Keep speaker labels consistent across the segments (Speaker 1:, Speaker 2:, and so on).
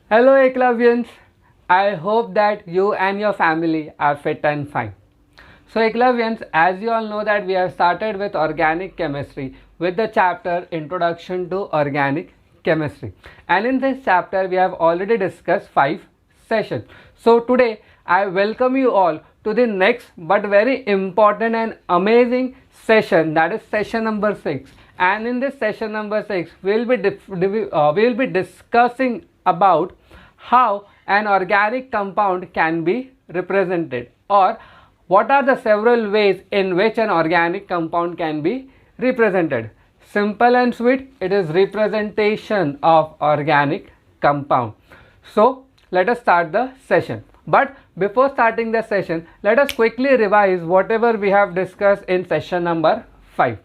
Speaker 1: Hello Eklavyans, I hope that you and your family are fit and fine. So Eklavyans, as you all know that we have started with organic chemistry with the chapter Introduction to Organic Chemistry, and in this chapter we have already discussed 5 sessions. So today I welcome you all to the next but very important and amazing session, that is session number 6. And in this session number 6 we will be discussing about how an organic compound can be represented, or what are the several ways in which an organic compound can be represented. Simple and sweet, it is representation of organic compound. So let us start the session. But before starting the session, let us quickly revise whatever we have discussed in session number 5.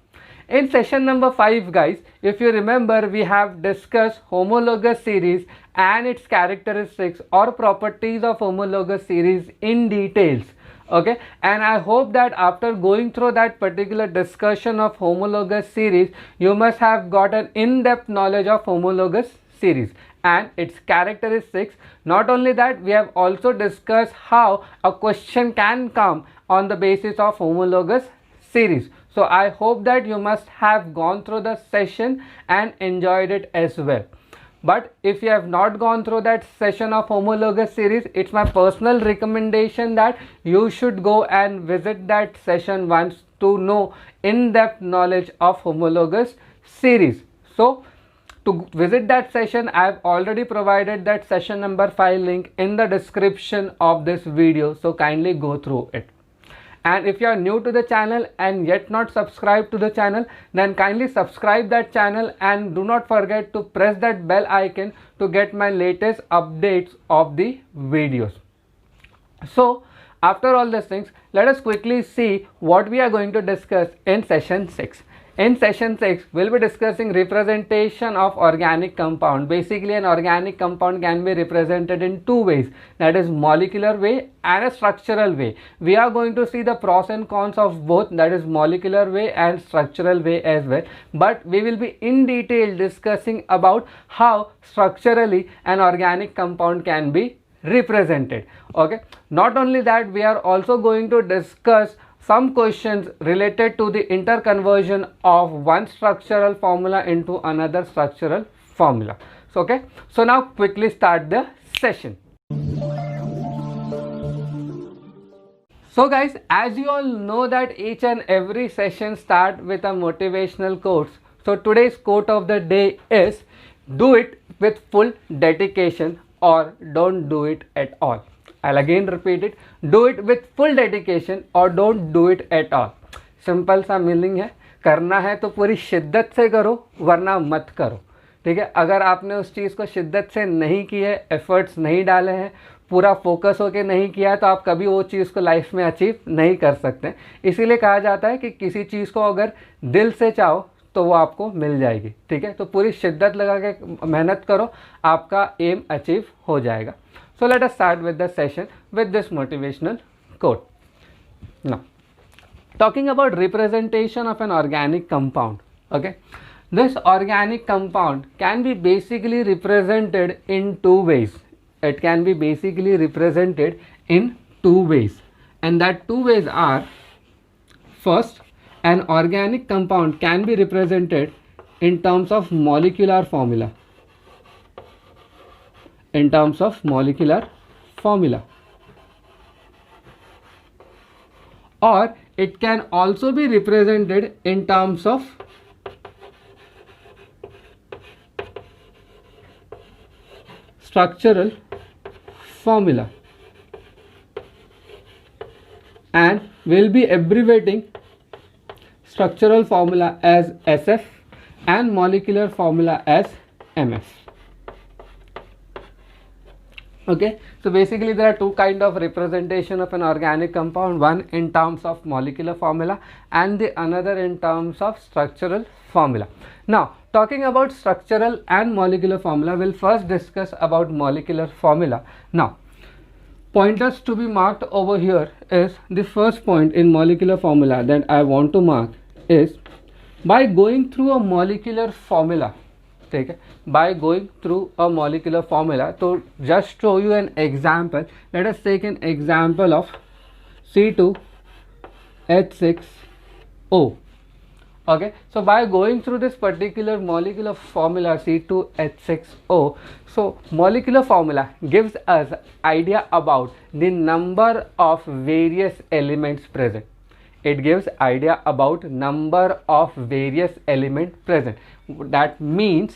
Speaker 1: In session number 5, guys, if you remember, we have discussed homologous series and its characteristics or properties of homologous series in details. Okay, and I hope that after going through that particular discussion of homologous series, you must have got an in-depth knowledge of homologous series and its characteristics. Not only that, we have also discussed how a question can come on the basis of homologous series. So I hope that you must have gone through the session and enjoyed it as well. But if you have not gone through that session of homologous series, it's my personal recommendation that you should go and visit that session once to know in-depth knowledge of homologous series. So to visit that session, I have already provided that session number 5 link in the description of this video, so kindly go through it. And if you are new to the channel and yet not subscribed to the channel, then kindly subscribe that channel and do not forget to press that bell icon to get my latest updates of the videos. So after all these things, let us quickly see what we are going to discuss in session 6. In session 6, we'll be discussing representation of organic compound. Basically, an organic compound can be represented in 2 ways, that is molecular way and a structural way. We are going to see the pros and cons of both, that is molecular way and structural way as well. But we will be in detail discussing about how structurally an organic compound can be represented. Okay, not only that, we are also going to discuss some questions related to the interconversion of one structural formula into another structural formula. So okay, so now quickly start the session. So guys, as you all know that each and every session start with a motivational quote. So today's quote of the day is, do it with full dedication or don't do it at all. I'll again repeat it, do it with full dedication or don't do it at all. Simple सा meaning है, करना है तो पूरी शिद्दत से करो वरना मत करो. ठीक है, अगर आपने उस चीज़ को शिद्दत से नहीं की है, एफर्ट्स नहीं डाले हैं, पूरा फोकस होके नहीं किया है, तो आप कभी वो चीज़ को लाइफ में अचीव नहीं कर सकते. इसीलिए कहा जाता है कि किसी चीज़ को अगर दिल से चाहो तो वो आपको मिल जाएगी. ठीक है, तो पूरी शिद्दत लगा के मेहनत करो, आपका एम अचीव हो जाएगा. So let us start with the session with this motivational quote. Now, talking about representation of an organic compound. Okay, this organic compound can be basically represented in 2 ways. It can be basically represented in 2 ways, and that 2 ways are: first, an organic compound can be represented in terms of molecular formula. In terms of molecular formula, or it can also be represented in terms of structural formula, and we'll be abbreviating structural formula as SF and molecular formula as MS. Okay, so basically there are 2 kinds of representation of an organic compound, one in terms of molecular formula and the another in terms of structural formula. Now talking about structural and molecular formula, we'll first discuss about molecular formula. Now pointers to be marked over here is, the first point in molecular formula that I want to mark is, by going through a molecular formula, ठीक है, by going through a molecular formula. तो just show you an example, let us take an example of C2H6O. Okay, so by going through this particular molecular formula C2H6O, so molecular formula gives us idea about the number of various elements present. It gives idea about number of various elements present. That means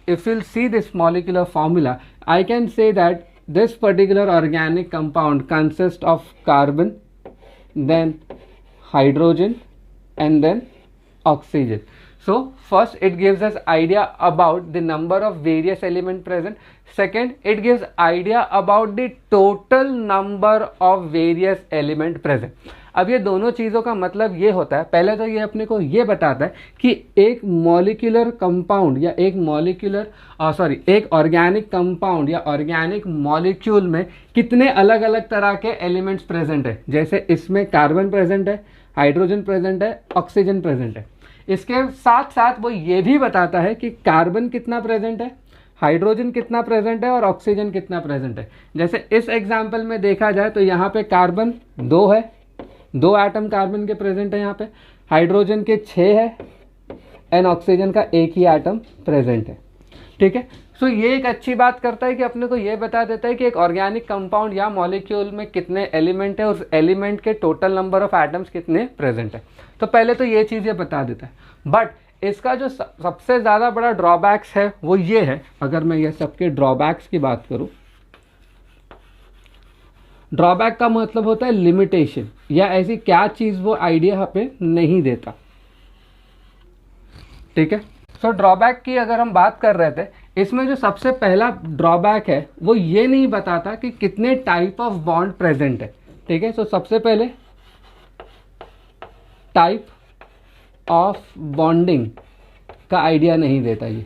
Speaker 1: if you'll see this molecular formula, I can say that this particular organic compound consists of carbon, then hydrogen, and then oxygen. So first it gives us idea about the number of various elements present. Second, it gives idea about the total number of various elements present. अब ये दोनों चीज़ों का मतलब ये होता है, पहले तो ये अपने को ये बताता है कि एक मॉलिक्यूलर कंपाउंड या एक ऑर्गेनिक कंपाउंड या ऑर्गेनिक मॉलिक्यूल में कितने अलग अलग तरह के एलिमेंट्स प्रेजेंट है. जैसे इसमें कार्बन प्रेजेंट है, हाइड्रोजन प्रेजेंट है, ऑक्सीजन प्रेजेंट है. इसके साथ साथ वो ये भी बताता है कि कार्बन कितना प्रेजेंट है, हाइड्रोजन कितना प्रेजेंट है और ऑक्सीजन कितना प्रेजेंट है. जैसे इस एग्जाम्पल में देखा जाए तो यहाँ पे कार्बन 2 है, 2 एटम कार्बन के प्रेजेंट है, यहाँ पे हाइड्रोजन के 6 है एंड ऑक्सीजन का 1 ही एटम प्रेजेंट है. ठीक है, सो ये एक अच्छी बात करता है कि अपने को ये बता देता है कि एक ऑर्गेनिक कंपाउंड या मॉलिक्यूल में कितने एलिमेंट है, उस एलिमेंट के टोटल नंबर ऑफ एटम्स कितने प्रेजेंट है. तो पहले तो ये चीज़ ये बता देता है. बट इसका जो सबसे ज़्यादा बड़ा ड्रॉबैक्स है वो ये है, अगर मैं ये सबके ड्रॉबैक्स की बात करूँ, ड्रॉबैक का मतलब होता है लिमिटेशन, या ऐसी क्या चीज़ वो आइडिया यहाँ पे नहीं देता. ठीक है, सो ड्रॉबैक की अगर हम बात कर रहे थे, इसमें जो सबसे पहला ड्रॉबैक है वो ये नहीं बताता कि कितने टाइप ऑफ बॉन्ड प्रेजेंट है. ठीक है, सो सबसे पहले टाइप ऑफ बॉन्डिंग का आइडिया नहीं देता ये.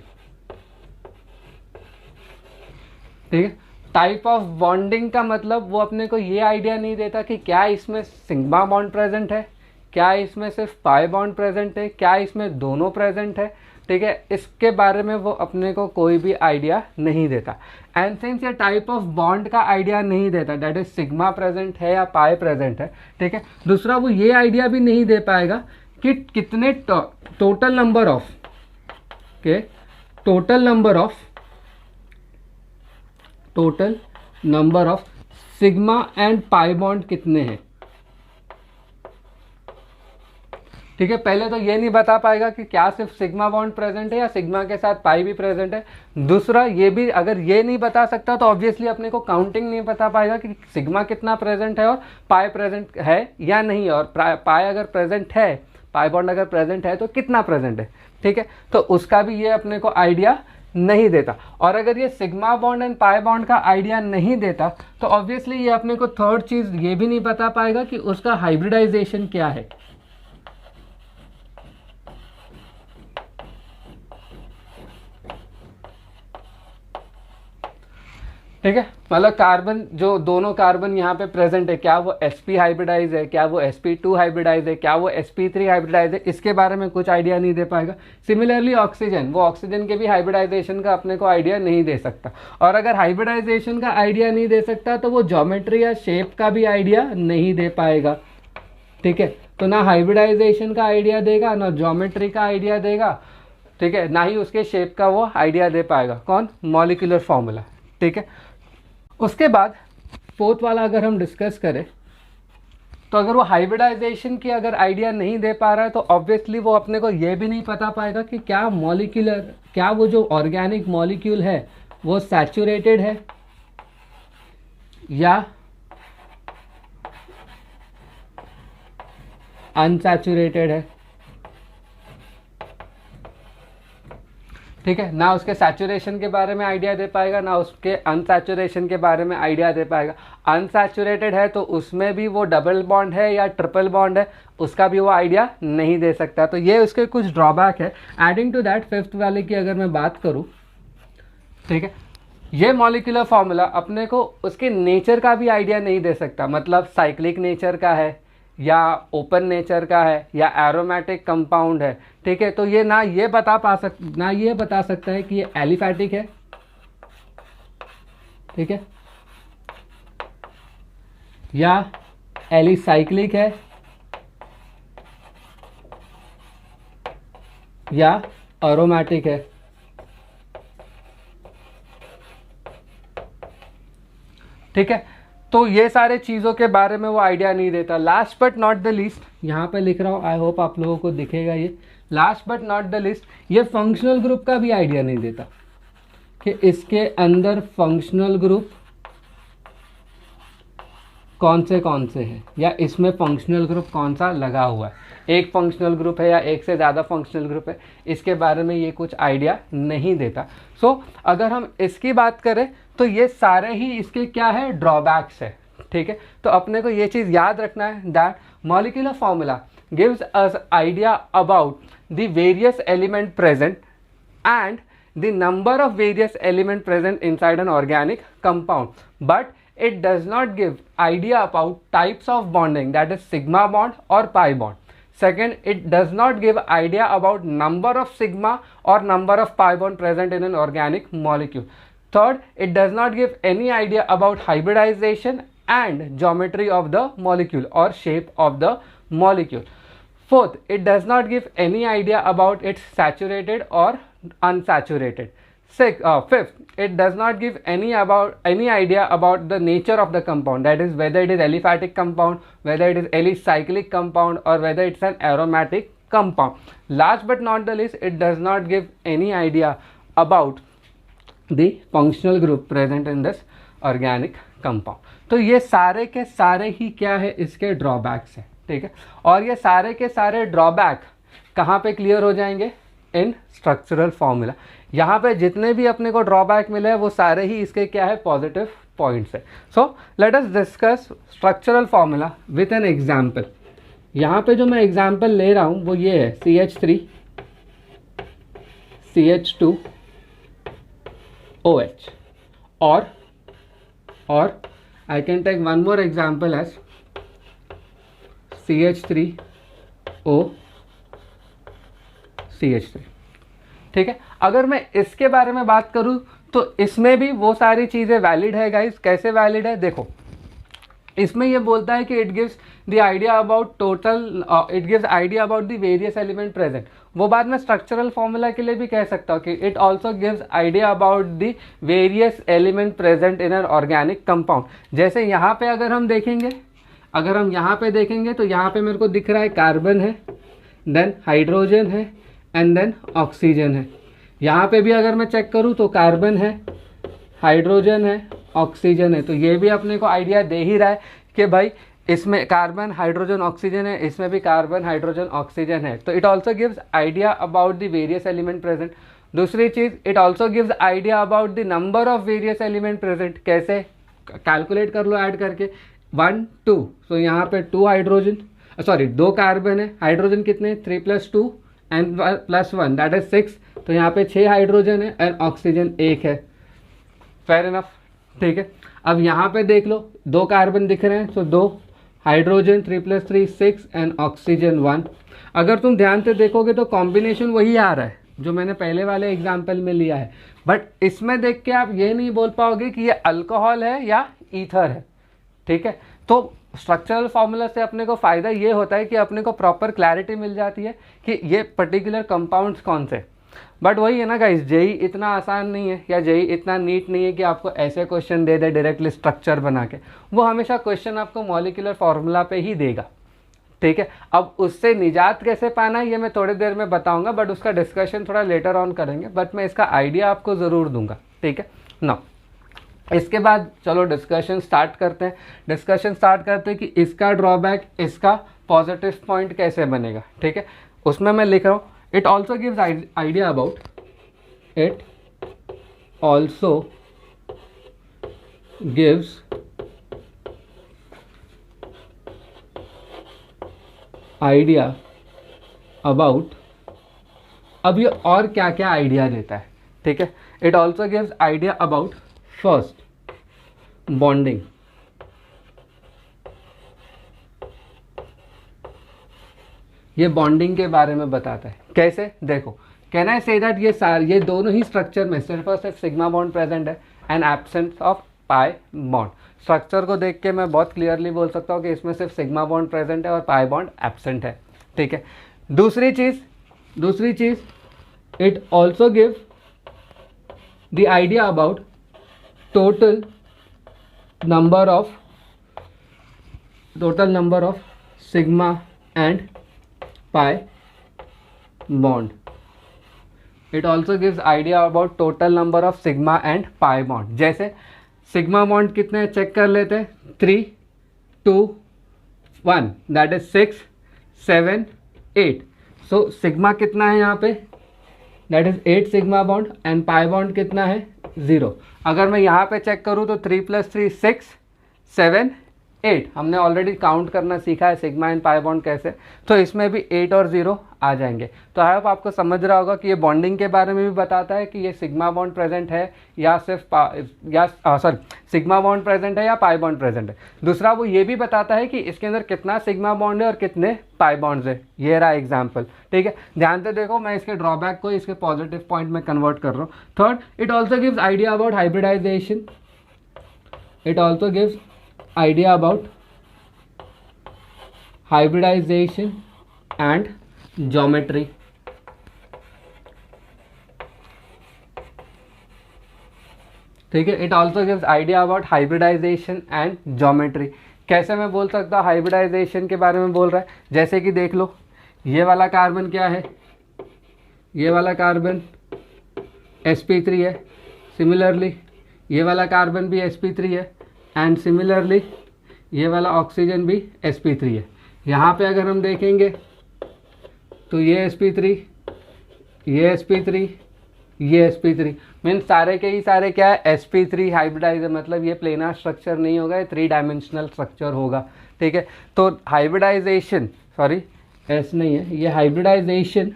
Speaker 1: ठीक है, टाइप ऑफ बॉन्डिंग का मतलब वो अपने को ये आइडिया नहीं देता कि क्या इसमें सिग्मा बॉन्ड प्रेजेंट है, क्या इसमें सिर्फ पाई बॉन्ड प्रेजेंट है, क्या इसमें दोनों प्रेजेंट है. ठीक है, इसके बारे में वो अपने को कोई भी आइडिया नहीं देता. एंड सिंस ये टाइप ऑफ बॉन्ड का आइडिया नहीं देता, दैट इज सिग्मा प्रेजेंट है या पाई प्रेजेंट है. ठीक है, दूसरा वो ये आइडिया भी नहीं दे पाएगा कि कितने total number of sigma and pi bond कितने हैं. ठीक है, पहले तो ये नहीं बता पाएगा कि क्या सिर्फ सिग्मा बॉन्ड प्रेजेंट है या सिग्मा के साथ पाई भी प्रेजेंट है. दूसरा ये भी अगर ये नहीं बता सकता तो ऑब्वियसली अपने को काउंटिंग नहीं बता पाएगा कि सिग्मा कितना प्रेजेंट है और पाई प्रेजेंट है या नहीं, और पाई अगर प्रेजेंट है, पाई बॉन्ड अगर प्रेजेंट है तो कितना प्रेजेंट है. ठीक है, तो उसका भी ये अपने को आइडिया नहीं देता. और अगर ये sigma bond and pi bond का आइडिया नहीं देता तो ऑब्वियसली ये अपने को थर्ड चीज़ ये भी नहीं बता पाएगा कि उसका हाइब्रिडाइजेशन क्या है. ठीक है, मतलब कार्बन, जो दोनों कार्बन यहाँ पे प्रेजेंट है, क्या वो sp हाइब्रिडाइज है, क्या वो sp2 हाइब्रिडाइज है, क्या वो sp3 हाइब्रिडाइज है, इसके बारे में कुछ आइडिया नहीं दे पाएगा. सिमिलरली ऑक्सीजन, वो ऑक्सीजन के भी हाइब्रिडाइजेशन का अपने को आइडिया नहीं दे सकता. और अगर हाइब्रिडाइजेशन का आइडिया नहीं दे सकता तो वो ज्योमेट्री या शेप का भी आइडिया नहीं दे पाएगा. ठीक है, तो ना हाइब्रिडाइजेशन का आइडिया देगा, ना ज्योमेट्री का आइडिया देगा. ठीक है, ना ही उसके शेप का वो आइडिया दे पाएगा. कौन? Molecular formula. ठीक है, उसके बाद फोर्थ वाला अगर हम डिस्कस करें तो अगर वो हाइब्रिडाइजेशन की अगर आइडिया नहीं दे पा रहा है तो ऑब्वियसली वो अपने को ये भी नहीं पता पाएगा कि क्या वो जो ऑर्गेनिक मॉलिक्यूल है वो सैचुरेटेड है या अनसैचुरेटेड है. ठीक है, ना उसके सैचुरेशन के बारे में आइडिया दे पाएगा, ना उसके अनसैचुरेशन के बारे में आइडिया दे पाएगा. अनसैचुरेटेड है तो उसमें भी वो डबल बॉन्ड है या ट्रिपल बॉन्ड है, उसका भी वो आइडिया नहीं दे सकता. तो ये उसके कुछ ड्रॉबैक है. एडिंग टू दैट फिफ्थ वाले की अगर मैं बात करूँ, ठीक है, ये मॉलिक्यूलर फॉर्मूला अपने को उसके नेचर का भी आइडिया नहीं दे सकता. मतलब साइक्लिक नेचर का है या ओपन नेचर का है या एरोमेटिक कंपाउंड है, ठीक है, तो ये ना ये बता सकता है कि ये एलिफैटिक है, ठीक है, या एलिसाइक्लिक है या अरोमेटिक है, ठीक है। तो ये सारे चीज़ों के बारे में वो आइडिया नहीं देता। Last but not the list, यहाँ पे लिख रहा हूँ, आई होप आप लोगों को दिखेगा ये, last but not the list, ये फंक्शनल ग्रुप का भी आइडिया नहीं देता कि इसके अंदर फंक्शनल ग्रुप कौन से हैं या इसमें फंक्शनल ग्रुप कौन सा लगा हुआ है, एक फंक्शनल ग्रुप है या एक से ज़्यादा फंक्शनल ग्रुप है, इसके बारे में ये कुछ आइडिया नहीं देता। सो अगर हम इसकी बात करें तो ये सारे ही इसके क्या है, ड्रॉबैक्स है, ठीक है। तो अपने को ये चीज़ याद रखना है that molecular formula gives us idea about the various element present and the number of various elements present inside an organic compound, but it does not give idea about types of bonding, that is sigma bond or pi bond. Second, it does not give idea about number of sigma or number of pi bond present in an organic molecule. Third, it does not give any idea about hybridization and geometry of the molecule or shape of the molecule. Fourth, it does not give any idea about its saturated or unsaturated. Fifth, it does not give any idea about the nature of the compound, that is whether it is aliphatic compound, whether it is alicyclic compound, or whether it's an aromatic compound. Last but not the least, it does not give any idea about the functional group present in this organic compound. तो ये सारे के सारे ही क्या है, इसके drawbacks है, ठीक है। और ये सारे के सारे ड्रॉबैक कहाँ पे क्लियर हो जाएंगे, इन स्ट्रक्चरल फॉर्मूला। यहाँ पे जितने भी अपने को ड्रॉबैक मिले हैं वो सारे ही इसके क्या है, पॉजिटिव पॉइंट्स है। So let us discuss structural formula with an example. यहाँ पे जो मैं एग्जाम्पल ले रहा हूँ वो ये है CH3 CH2 OH, और I can take one more example as CH3O CH3, ठीक है। अगर मैं इसके बारे में बात करूं तो इसमें भी वो सारी चीज़ें वैलिड है गाइस। कैसे वैलिड है, देखो इसमें ये बोलता है कि it gives the idea about it gives idea about the various element present. वो बात मैं स्ट्रक्चरल फॉर्मूला के लिए भी कह सकता हूँ कि it also gives idea about the various element present in an organic compound. जैसे यहाँ पे अगर हम यहाँ पे देखेंगे तो यहाँ पे मेरे को दिख रहा है कार्बन है, देन हाइड्रोजन है एंड देन ऑक्सीजन है। यहाँ पे भी अगर मैं चेक करूँ तो कार्बन है, हाइड्रोजन है, ऑक्सीजन है। तो ये भी अपने को आइडिया दे ही रहा है कि भाई इसमें कार्बन हाइड्रोजन ऑक्सीजन है, इसमें भी कार्बन हाइड्रोजन ऑक्सीजन है। तो it also gives idea about the various element present. दूसरी चीज़, it also gives idea about the number of various element present. कैसे, कैलकुलेट कर लो ऐड करके 1 2। सो यहाँ पे 2 हाइड्रोजन, सॉरी 2 कार्बन है, हाइड्रोजन कितने 3 + 2 एंड +1 दैट इज 6। तो यहाँ पे 6 हाइड्रोजन है एंड ऑक्सीजन 1 है। फेयर इनफ, ठीक है। अब यहाँ पे देख लो 2 कार्बन दिख रहे हैं, सो 2 हाइड्रोजन 3 + 3 6 एंड ऑक्सीजन 1। अगर तुम ध्यान से देखोगे तो कॉम्बिनेशन वही आ रहा है जो मैंने पहले वाले एग्जाम्पल में लिया है, बट इसमें देख के आप ये नहीं बोल पाओगे कि ये अल्कोहल है या ईथर है, ठीक है। तो स्ट्रक्चरल फार्मूला से अपने को फ़ायदा ये होता है कि अपने को प्रॉपर क्लैरिटी मिल जाती है कि ये पर्टिकुलर कंपाउंड्स कौन से। बट वही है ना गाइस, जेई इतना आसान नहीं है या जेई इतना नीट नहीं है कि आपको ऐसे क्वेश्चन दे दे डायरेक्टली स्ट्रक्चर बना के। वो हमेशा क्वेश्चन आपको मॉलिक्यूलर फार्मूला पे ही देगा, ठीक है। अब उससे निजात कैसे पाना है ये मैं थोड़ी देर में बताऊंगा, बट उसका डिस्कशन थोड़ा लेटर ऑन करेंगे, बट मैं इसका आइडिया आपको ज़रूर दूंगा, ठीक है ना। इसके बाद चलो डिस्कशन स्टार्ट करते हैं कि इसका ड्रॉबैक, इसका पॉजिटिव पॉइंट कैसे बनेगा, ठीक है। उसमें मैं लिख रहा हूँ, it also gives idea about, it also gives idea about, अब ये और क्या क्या आइडिया देता है, ठीक है। It also gives idea about first bonding, ये बॉन्डिंग के बारे में बताता है। कैसे, देखो, कैन आई से दैट ये दोनों ही स्ट्रक्चर में सिर्फ और सिर्फ सिग्मा बॉन्ड प्रेजेंट है and absence of pi bond. Structure को देख के मैं बहुत क्लियरली बोल सकता हूँ कि इसमें सिर्फ सिग्मा बॉन्ड प्रेजेंट है और पाई बॉन्ड एब्सेंट है, ठीक है। दूसरी चीज it also give the idea about total number of sigma and pi bond. It also gives idea about total number of sigma and pi bond. जैसे sigma bond कितने check कर लेते हैं, 3 2 1, दैट इज 6 7 8। सो सिग्मा कितना है यहाँ पे, that is 8 sigma bond and pi bond कितना है 0। अगर मैं यहाँ पे चेक करूँ तो 3 + 3 6 7 8। हमने ऑलरेडी काउंट करना सीखा है सिग्मा एंड पाई बॉन्ड कैसे, तो इसमें भी 8 और 0 आ जाएंगे। तो आई होप आपको समझ रहा होगा कि ये बॉन्डिंग के बारे में भी बताता है कि ये सिग्मा बॉन्ड प्रेजेंट है या सिग्मा बॉन्ड प्रेजेंट है या पाई बॉन्ड प्रेजेंट है। दूसरा वो ये भी बताता है कि इसके अंदर कितना सिग्मा बॉन्ड है और कितने पाई बॉन्ड्स है। ये रहा एग्जाम्पल, ठीक है। ध्यान से देखो, मैं इसके ड्रॉबैक को इसके पॉजिटिव पॉइंट में कन्वर्ट कर रहा हूँ। Third, it also gives idea about hybridization. It also gives idea about hybridization and geometry। ठीक है, it also gives idea about hybridization and geometry. कैसे मैं बोल सकता हूँ हाइब्रिडाइजेशन के बारे में बोल रहा है, जैसे कि देख लो, ये वाला कार्बन क्या है, ये वाला कार्बन sp3 है, सिमिलरली ये वाला कार्बन भी sp3 है एंड सिमिलरली ये वाला ऑक्सीजन भी sp3 है। यहाँ पे अगर हम देखेंगे तो ये sp3, ये sp3, ये sp3, मीन्स सारे के ही सारे क्या है, sp3 हाइब्रिडाइज है। मतलब ये प्लेनर स्ट्रक्चर नहीं होगा, ये 3 डायमेंशनल स्ट्रक्चर होगा, ठीक है। तो हाइब्रिडाइजेशन, सॉरी एस नहीं है, ये हाइब्रिडाइजेशन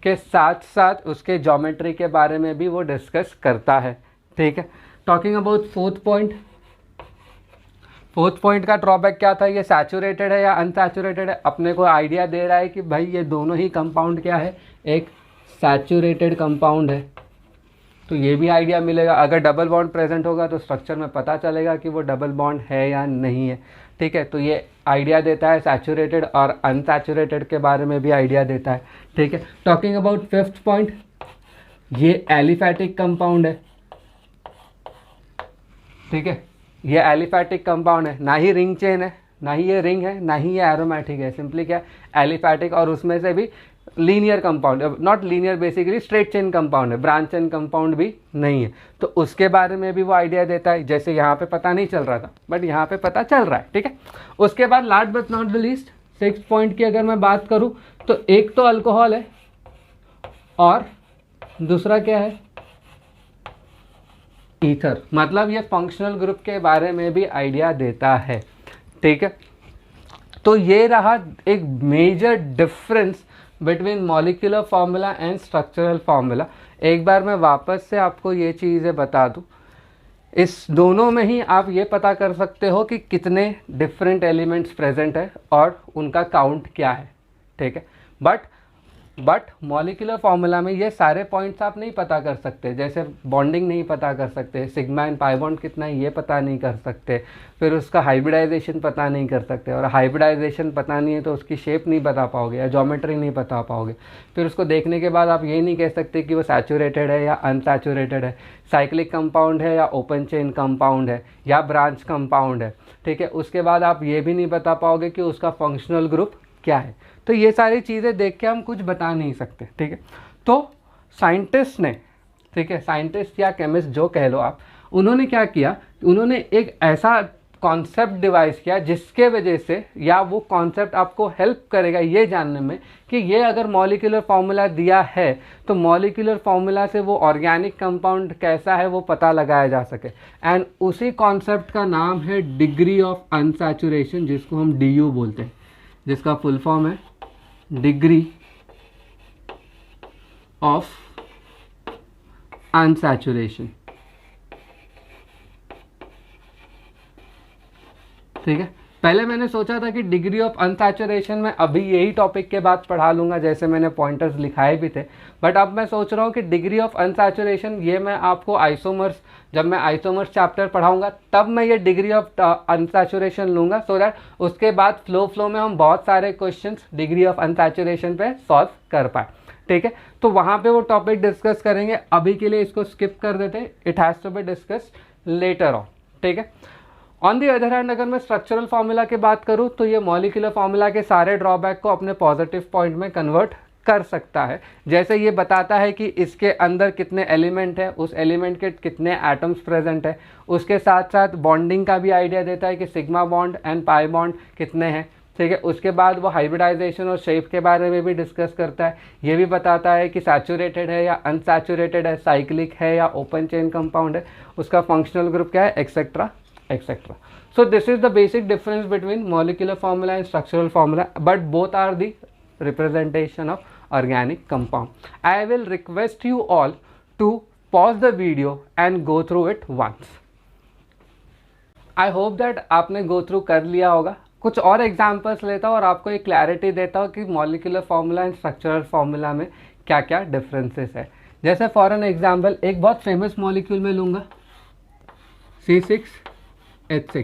Speaker 1: के साथ साथ उसके ज्योमेट्री के बारे में भी वो डिस्कस करता है, ठीक है। टॉकिंग अबाउट फोर्थ पॉइंट का ड्रॉबैक क्या था, ये सैचुरेटेड है या अनसैचुरेटेड है। अपने को आइडिया दे रहा है कि भाई ये दोनों ही कंपाउंड क्या है, एक सैचुरेटेड कंपाउंड है, तो ये भी आइडिया मिलेगा। अगर डबल बॉन्ड प्रेजेंट होगा तो स्ट्रक्चर में पता चलेगा कि वो डबल बॉन्ड है या नहीं है, ठीक है। तो ये आइडिया देता है सैचुरेटेड और अनसैचुरेटेड के बारे में भी आइडिया देता है, ठीक है। टॉकिंग अबाउट फिफ्थ पॉइंट, ये एलिफैटिक कंपाउंड है, ठीक है। ये एलिफैटिक कंपाउंड है, ना ही रिंग चेन है, ना ही ये रिंग है, ना ही ये एरोमेटिक है, सिंपली क्या एलिफैटिक। और उसमें से भी linear compound, not linear, basically straight chain compound है, ब्रांच चेन कंपाउंड भी नहीं है। तो उसके बारे में भी वो आइडिया देता है, जैसे यहाँ पे पता नहीं चल रहा था बट यहाँ पे पता चल रहा है, ठीक है। उसके बाद last but not the least, sixth point की अगर मैं बात करूँ तो एक तो अल्कोहल है और दूसरा क्या है, ईथर। मतलब ये फंक्शनल ग्रुप के बारे में भी आइडिया देता है, ठीक है। तो ये रहा एक major difference between molecular formula and structural formula. एक बार मैं वापस से आपको ये चीज़ें बता दूं, इस दोनों में ही आप ये पता कर सकते हो कि कितने डिफरेंट एलिमेंट्स प्रेजेंट है और उनका काउंट क्या है, ठीक है। बट मॉलिक्यूलर फार्मूला में ये सारे पॉइंट्स आप नहीं पता कर सकते, जैसे बॉन्डिंग नहीं पता कर सकते, सिग्मा एंड पाई बॉन्ड कितना है ये पता नहीं कर सकते, फिर उसका हाइब्रिडाइजेशन पता नहीं कर सकते, और हाइब्रिडाइजेशन पता नहीं है तो उसकी शेप नहीं बता पाओगे या ज्योमेट्री नहीं बता पाओगे। फिर उसको देखने के बाद आप ये नहीं कह सकते कि वो सैचुरेटेड है या अनसैचुरेटेड है, साइक्लिक कंपाउंड है या ओपन चेन कंपाउंड है या ब्रांच कंपाउंड है, ठीक है। उसके बाद आप ये भी नहीं बता पाओगे कि उसका फंक्शनल ग्रुप क्या है। तो ये सारी चीज़ें देख के हम कुछ बता नहीं सकते, ठीक है। तो साइंटिस्ट ने, ठीक है, साइंटिस्ट या केमिस्ट जो कह लो आप, उन्होंने क्या किया, उन्होंने एक ऐसा कॉन्सेप्ट डिवाइस किया जिसके वजह से, या वो कॉन्सेप्ट आपको हेल्प करेगा ये जानने में कि ये अगर मॉलिक्यूलर फार्मूला दिया है तो मॉलिक्यूलर फार्मूला से वो ऑर्गेनिक कंपाउंड कैसा है वो पता लगाया जा सके। एंड उसी कॉन्सेप्ट का नाम है डिग्री ऑफ अनसैचुरेशन, जिसको हम DU बोलते हैं, जिसका फुल फॉर्म है डिग्री ऑफ अनसैचुरेशन, ठीक है। पहले मैंने सोचा था कि डिग्री ऑफ अनसैचुरेशन में अभी यही टॉपिक के बाद पढ़ा लूँगा, जैसे मैंने पॉइंटर्स लिखाए भी थे, बट अब मैं सोच रहा हूँ कि डिग्री ऑफ अनसैचुरेशन ये मैं आपको आइसोमर्स, जब मैं आइसोमर्स चैप्टर पढ़ाऊँगा तब मैं ये डिग्री ऑफ अनसैचुरेशन लूँगा, सो दैट उसके बाद फ्लो में हम बहुत सारे क्वेश्चंस डिग्री ऑफ अनसैचुरेशन पे सॉल्व कर पाए। ठीक है, तो वहाँ पे वो टॉपिक डिस्कस करेंगे, अभी के लिए इसको स्किप कर देते, it has to be discussed later on. ठीक है, ऑन दी अदर हैंड अगर मैं स्ट्रक्चरल फार्मूला की बात करूँ तो ये मॉलिक्यूलर फार्मूला के सारे ड्रॉबैक को अपने पॉजिटिव पॉइंट में कन्वर्ट कर सकता है। जैसे ये बताता है कि इसके अंदर कितने एलिमेंट है, उस एलिमेंट के कितने एटम्स प्रेजेंट है, उसके साथ साथ बॉन्डिंग का भी आइडिया देता है कि sigma bond and pi bond कितने हैं। ठीक है, उसके बाद वो हाइब्रिडाइजेशन और शेप के बारे में भी डिस्कस करता है। ये भी बताता है कि सैचुरेटेड है या अनसैचुरेटेड है, साइक्लिक है या ओपन चेन कंपाउंड है, उसका फंक्शनल ग्रुप क्या है, etcetera etc. So this is the basic difference between molecular formula and structural formula, but both are the representation of organic compound. I will request you all to pause the video and go through it once. I hope that आपने go through कर लिया होगा। कुछ और examples लेता हूँ और आपको एक क्लैरिटी देता हूँ कि molecular formula and structural formula में क्या क्या डिफरेंसेस है। जैसे फॉर एन एग्जाम्पल एक बहुत फेमस मॉलिक्यूल में लूँगा C6H6।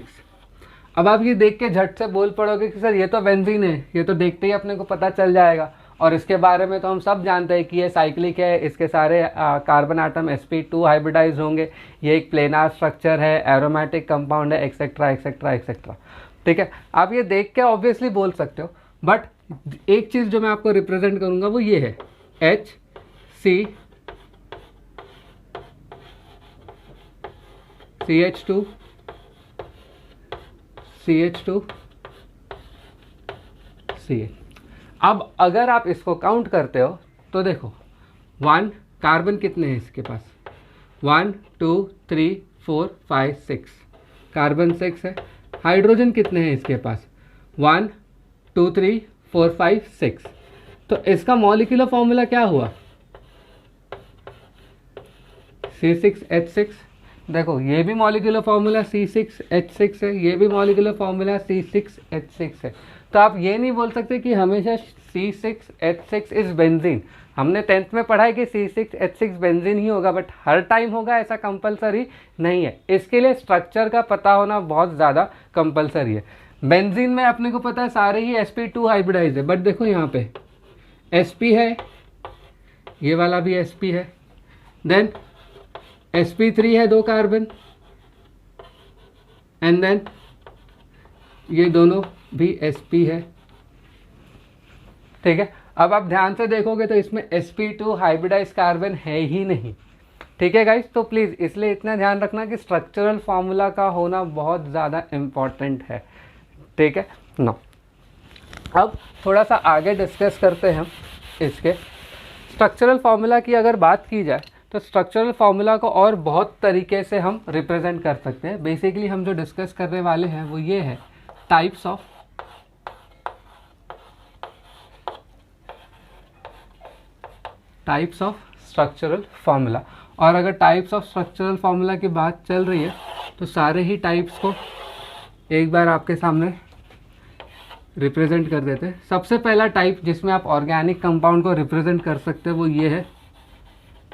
Speaker 1: अब आप ये देख के झट से बोल पड़ोगे कि सर ये तो बेंजीन है, ये तो देखते ही अपने को पता चल जाएगा, और इसके बारे में तो हम सब जानते हैं कि ये साइक्लिक है, इसके सारे कार्बन आटम sp2 हाइब्रिडाइज होंगे, ये एक प्लेनार स्ट्रक्चर है, एरोमेटिक कंपाउंड है, एक्सेट्रा एक्सेट्रा एक्सेट्रा। ठीक है, आप ये देख के ऑब्वियसली बोल सकते हो, बट एक चीज़ जो मैं आपको रिप्रेजेंट करूँगा वो ये है CH2 CH। अब अगर आप इसको काउंट करते हो तो देखो 1 कार्बन कितने हैं इसके पास, 1 2 3 4 5 6, कार्बन 6 है। हाइड्रोजन कितने हैं इसके पास, 1 2 3 4 5 6। तो इसका मॉलिक्यूलर फॉर्मूला क्या हुआ, C6H6। देखो ये भी मॉलिक्यूलर फार्मूला C6H6 है, ये भी मॉलिक्यूलर फार्मूला C6H6 है। तो आप ये नहीं बोल सकते कि हमेशा C6H6 इज बेंजीन। हमने 10th में पढ़ा है कि C6H6 बेंजीन ही होगा, बट हर टाइम होगा ऐसा कंपलसरी नहीं है। इसके लिए स्ट्रक्चर का पता होना बहुत ज़्यादा कंपलसरी है। बेंजीन में अपने को पता है सारे ही sp2 हाइब्रिडाइज है, बट देखो यहाँ पे sp है, ये वाला भी sp है, देन sp3 है 2 कार्बन, एंड देन ये दोनों भी sp है। ठीक है, अब आप ध्यान से देखोगे तो इसमें sp2 हाइब्रिडाइज कार्बन है ही नहीं। ठीक है गाइस, तो प्लीज़ इसलिए इतना ध्यान रखना कि स्ट्रक्चरल फार्मूला का होना बहुत ज़्यादा इम्पॉर्टेंट है। ठीक है ना, अब थोड़ा सा आगे डिस्कस करते हैं हम इसके स्ट्रक्चरल फार्मूला की। अगर बात की जाए तो स्ट्रक्चरल फार्मूला को और बहुत तरीके से हम रिप्रेजेंट कर सकते हैं। बेसिकली हम जो डिस्कस करने वाले हैं वो ये है टाइप्स ऑफ स्ट्रक्चरल फार्मूला। और अगर टाइप्स ऑफ स्ट्रक्चरल फार्मूला की बात चल रही है तो सारे ही टाइप्स को एक बार आपके सामने रिप्रेजेंट कर देते हैं। सबसे पहला टाइप जिसमें आप ऑर्गेनिक कंपाउंड को रिप्रेजेंट कर सकते हैं वो ये है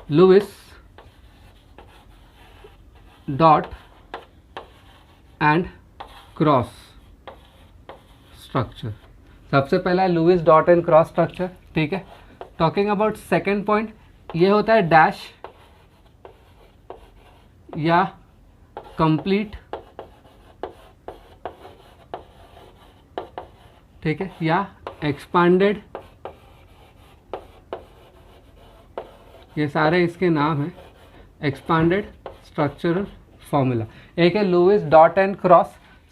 Speaker 1: Lewis dot and cross structure. सबसे पहला है Lewis dot and cross structure. ठीक है, टॉकिंग अबाउट सेकेंड पॉइंट, ये होता है डैश या कंप्लीट, ठीक है, या एक्सपांडेड, ये सारे इसके नाम हैं एक्सपांडेड स्ट्रक्चरल फार्मूला। एक है Lewis dot and cross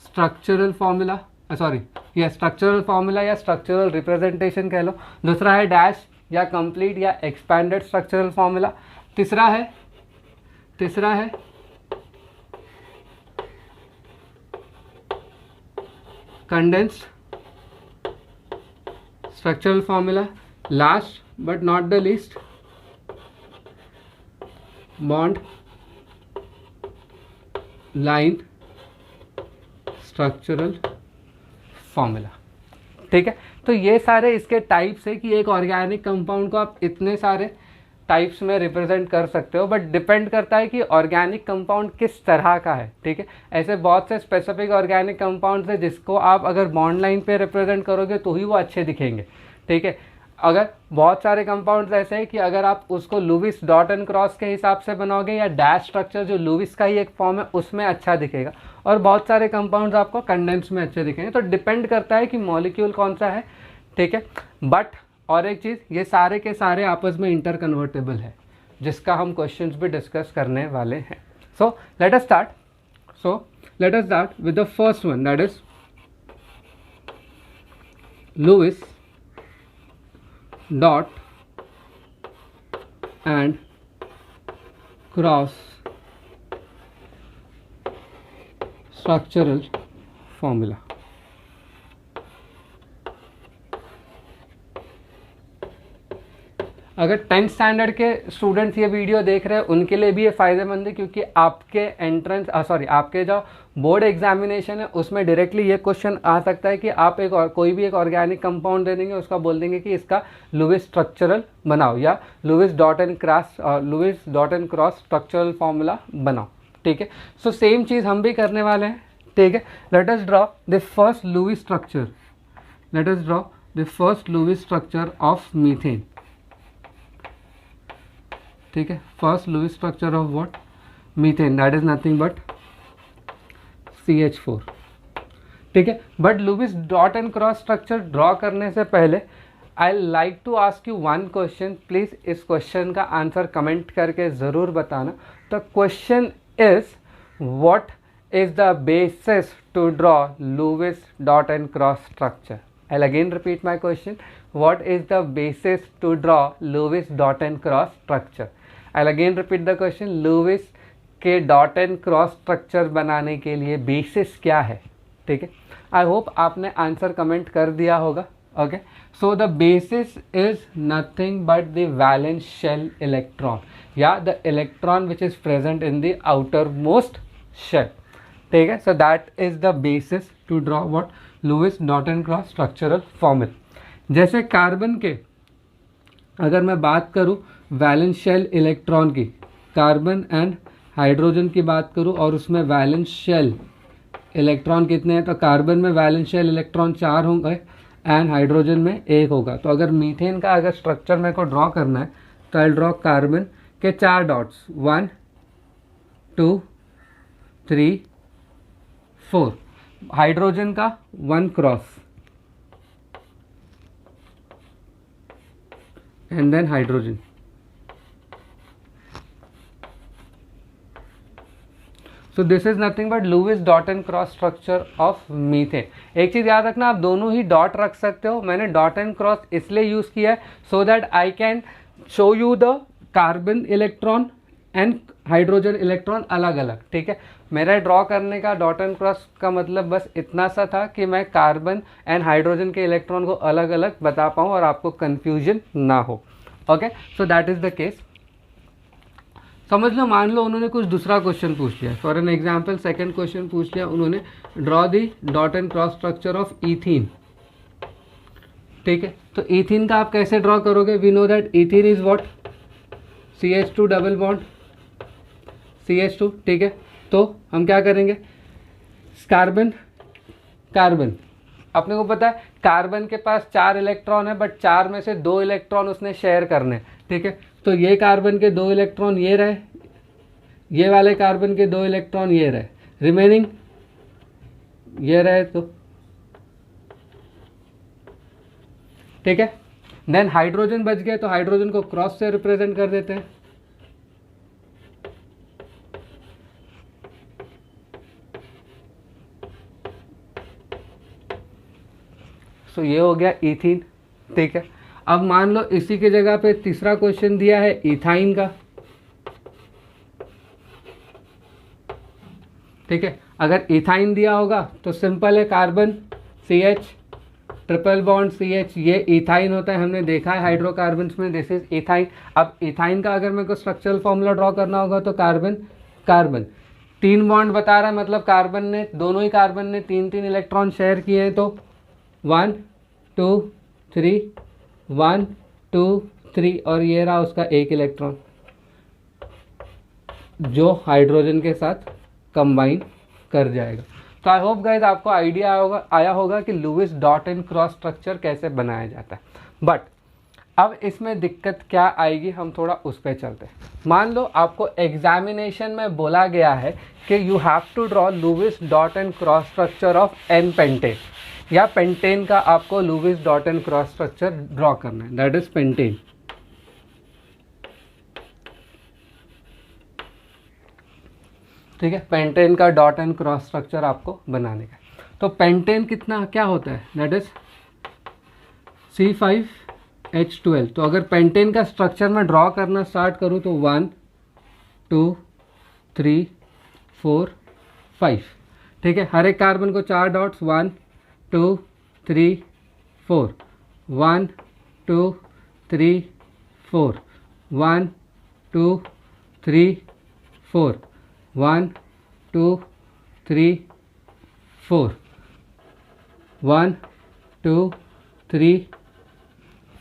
Speaker 1: structural formula, sorry ये स्ट्रक्चरल फार्मूला या स्ट्रक्चरल रिप्रेजेंटेशन कह लो। दूसरा है डैश या कंप्लीट या एक्सपैंडेड स्ट्रक्चरल फार्मूला। तीसरा है condensed structural formula. Last but not the least bond line structural formula. ठीक है, तो ये सारे इसके टाइप्स है कि एक ऑर्गेनिक कंपाउंड को आप इतने सारे टाइप्स में रिप्रेजेंट कर सकते हो, बट डिपेंड करता है कि ऑर्गेनिक कंपाउंड किस तरह का है। ठीक है, ऐसे बहुत से स्पेसिफिक ऑर्गेनिक कंपाउंड्स है जिसको आप अगर बॉन्ड लाइन पे रिप्रेजेंट करोगे तो ही वो अच्छे दिखेंगे। ठीक है, अगर बहुत सारे कंपाउंड्स ऐसे हैं कि अगर आप उसको लुविस डॉट एंड क्रॉस के हिसाब से बनाओगे या डैश स्ट्रक्चर जो लुविस का ही एक फॉर्म है उसमें अच्छा दिखेगा, और बहुत सारे कंपाउंड्स आपको कंडेंस में अच्छे दिखेंगे। तो डिपेंड करता है कि मॉलिक्यूल कौन सा है। ठीक है, बट और एक चीज़, ये सारे के सारे आपस में इंटर कन्वर्टेबल है, जिसका हम क्वेश्चंस भी डिस्कस करने वाले हैं। So let us start with the first one, that is Lewis dot and cross structural formula. अगर 10th स्टैंडर्ड के स्टूडेंट्स ये वीडियो देख रहे हैं उनके लिए भी ये फ़ायदेमंद है, क्योंकि आपके आपके जो बोर्ड एग्जामिनेशन है उसमें डायरेक्टली ये क्वेश्चन आ सकता है कि आप कोई भी एक ऑर्गेनिक कंपाउंड दे देंगे, उसका बोल देंगे कि इसका लुविस स्ट्रक्चरल बनाओ या Lewis dot and cross structural formula बनाओ। ठीक है, सो सेम चीज़ हम भी करने वाले हैं। ठीक है, let us draw the first Lewis structure of methane. ठीक है, first Lewis structure of what? Methane, that is nothing but CH4। ठीक है, but Lewis dot and cross structure draw करने से पहले I like to ask you one question. Please इस question का answer comment करके ज़रूर बताना। The question is what is the basis to draw Lewis dot and cross structure. I'll again repeat my question. What is the basis to draw Lewis dot and cross structure? I'll again repeat the question. Lewis के dot and cross structure बनाने के लिए basis क्या है? ठीक है, I hope आपने answer comment कर दिया होगा। Okay, so the basis is nothing but the valence shell electron या the electron which is present in the outermost shell. ठीक है, so that is the basis to draw what? Lewis dot and cross structural formula. जैसे carbon के अगर मैं बात करूं valence shell electron की, कार्बन एंड हाइड्रोजन की बात करूं और उसमें वैलेंस शेल इलेक्ट्रॉन कितने हैं, तो कार्बन में वैलेंस शेल इलेक्ट्रॉन 4 होंगे एंड हाइड्रोजन में 1 होगा। तो अगर मीथेन का अगर स्ट्रक्चर मेरे को ड्रॉ करना है तो आई ड्रॉ कार्बन के 4 डॉट्स, 1 2 3 4, हाइड्रोजन का 1 cross and then hydrogen. So this is nothing but Lewis dot and cross structure of methane. एक चीज याद रखना, आप दोनों ही डॉट रख सकते हो। मैंने डॉट एंड क्रॉस इसलिए यूज किया है so that I can show you the carbon electron and hydrogen electron अलग अलग। ठीक है, मेरा ड्रॉ करने का डॉट एंड क्रॉस का मतलब बस इतना सा था कि मैं कार्बन एंड हाइड्रोजन के इलेक्ट्रॉन को अलग अलग बता पाऊँ और आपको कन्फ्यूजन ना हो। Okay, so that is the case. समझ लो, मान लो उन्होंने कुछ दूसरा क्वेश्चन पूछ लिया, for an example second question पूछ लिया उन्होंने, draw the dot and cross structure of ethene. ठीक है, तो ईथीन का आप कैसे ड्रॉ करोगे? We know that ethene is what? CH2 double bond CH2। ठीक है, तो हम क्या करेंगे? कार्बन कार्बन, अपने को पता है कार्बन के पास 4 इलेक्ट्रॉन है, बट 4 में से 2 इलेक्ट्रॉन उसने शेयर करने। ठीक है, तो ये कार्बन के 2 इलेक्ट्रॉन ये रहे, ये वाले कार्बन के 2 इलेक्ट्रॉन ये रहे, रिमेनिंग ये रहे। तो ठीक है, देन हाइड्रोजन बच गए, तो हाइड्रोजन को क्रॉस से रिप्रेजेंट कर देते हैं। तो ये हो गया ईथीन। ठीक है, अब मान लो इसी की जगह पे तीसरा क्वेश्चन दिया है इथाइन का। ठीक है, अगर इथाइन दिया होगा तो सिंपल है, carbon CH triple bond CH, ये इथाइन होता है, हमने देखा है हाइड्रोकार्बन्स में, दिस इज इथाइन। अब इथाइन का अगर मेरे को स्ट्रक्चरल फॉर्मूला ड्रॉ करना होगा तो कार्बन कार्बन 3 बॉन्ड बता रहा है, मतलब कार्बन ने, दोनों ही कार्बन ने 3 3 इलेक्ट्रॉन शेयर किए हैं, तो 1 2 3 1 2 3 और ये रहा उसका एक इलेक्ट्रॉन जो हाइड्रोजन के साथ कंबाइन कर जाएगा। तो आई होप गाइज आपको आइडिया आया होगा कि Lewis dot and cross structure कैसे बनाया जाता है। बट अब इसमें दिक्कत क्या आएगी, हम थोड़ा उस पर चलते हैं। मान लो आपको एग्जामिनेशन में बोला गया है कि you have to draw Lewis dot and cross structure of an pentane, या पेंटेन का आपको Lewis dot and cross structure draw करना है, दैट इज पेंटेन। ठीक है, पेंटेन का डॉट एंड क्रॉस स्ट्रक्चर आपको बनाने का। तो पेंटेन कितना क्या होता है, दैट इज C5H12। तो अगर पेंटेन का स्ट्रक्चर मैं ड्रॉ करना स्टार्ट करूं तो 1 2 3 4 5। ठीक है, हर एक कार्बन को 4 डॉट्स, 1 2 3 4 1 2 3 4 1 2 3 4 1 2 3 4 1 2 3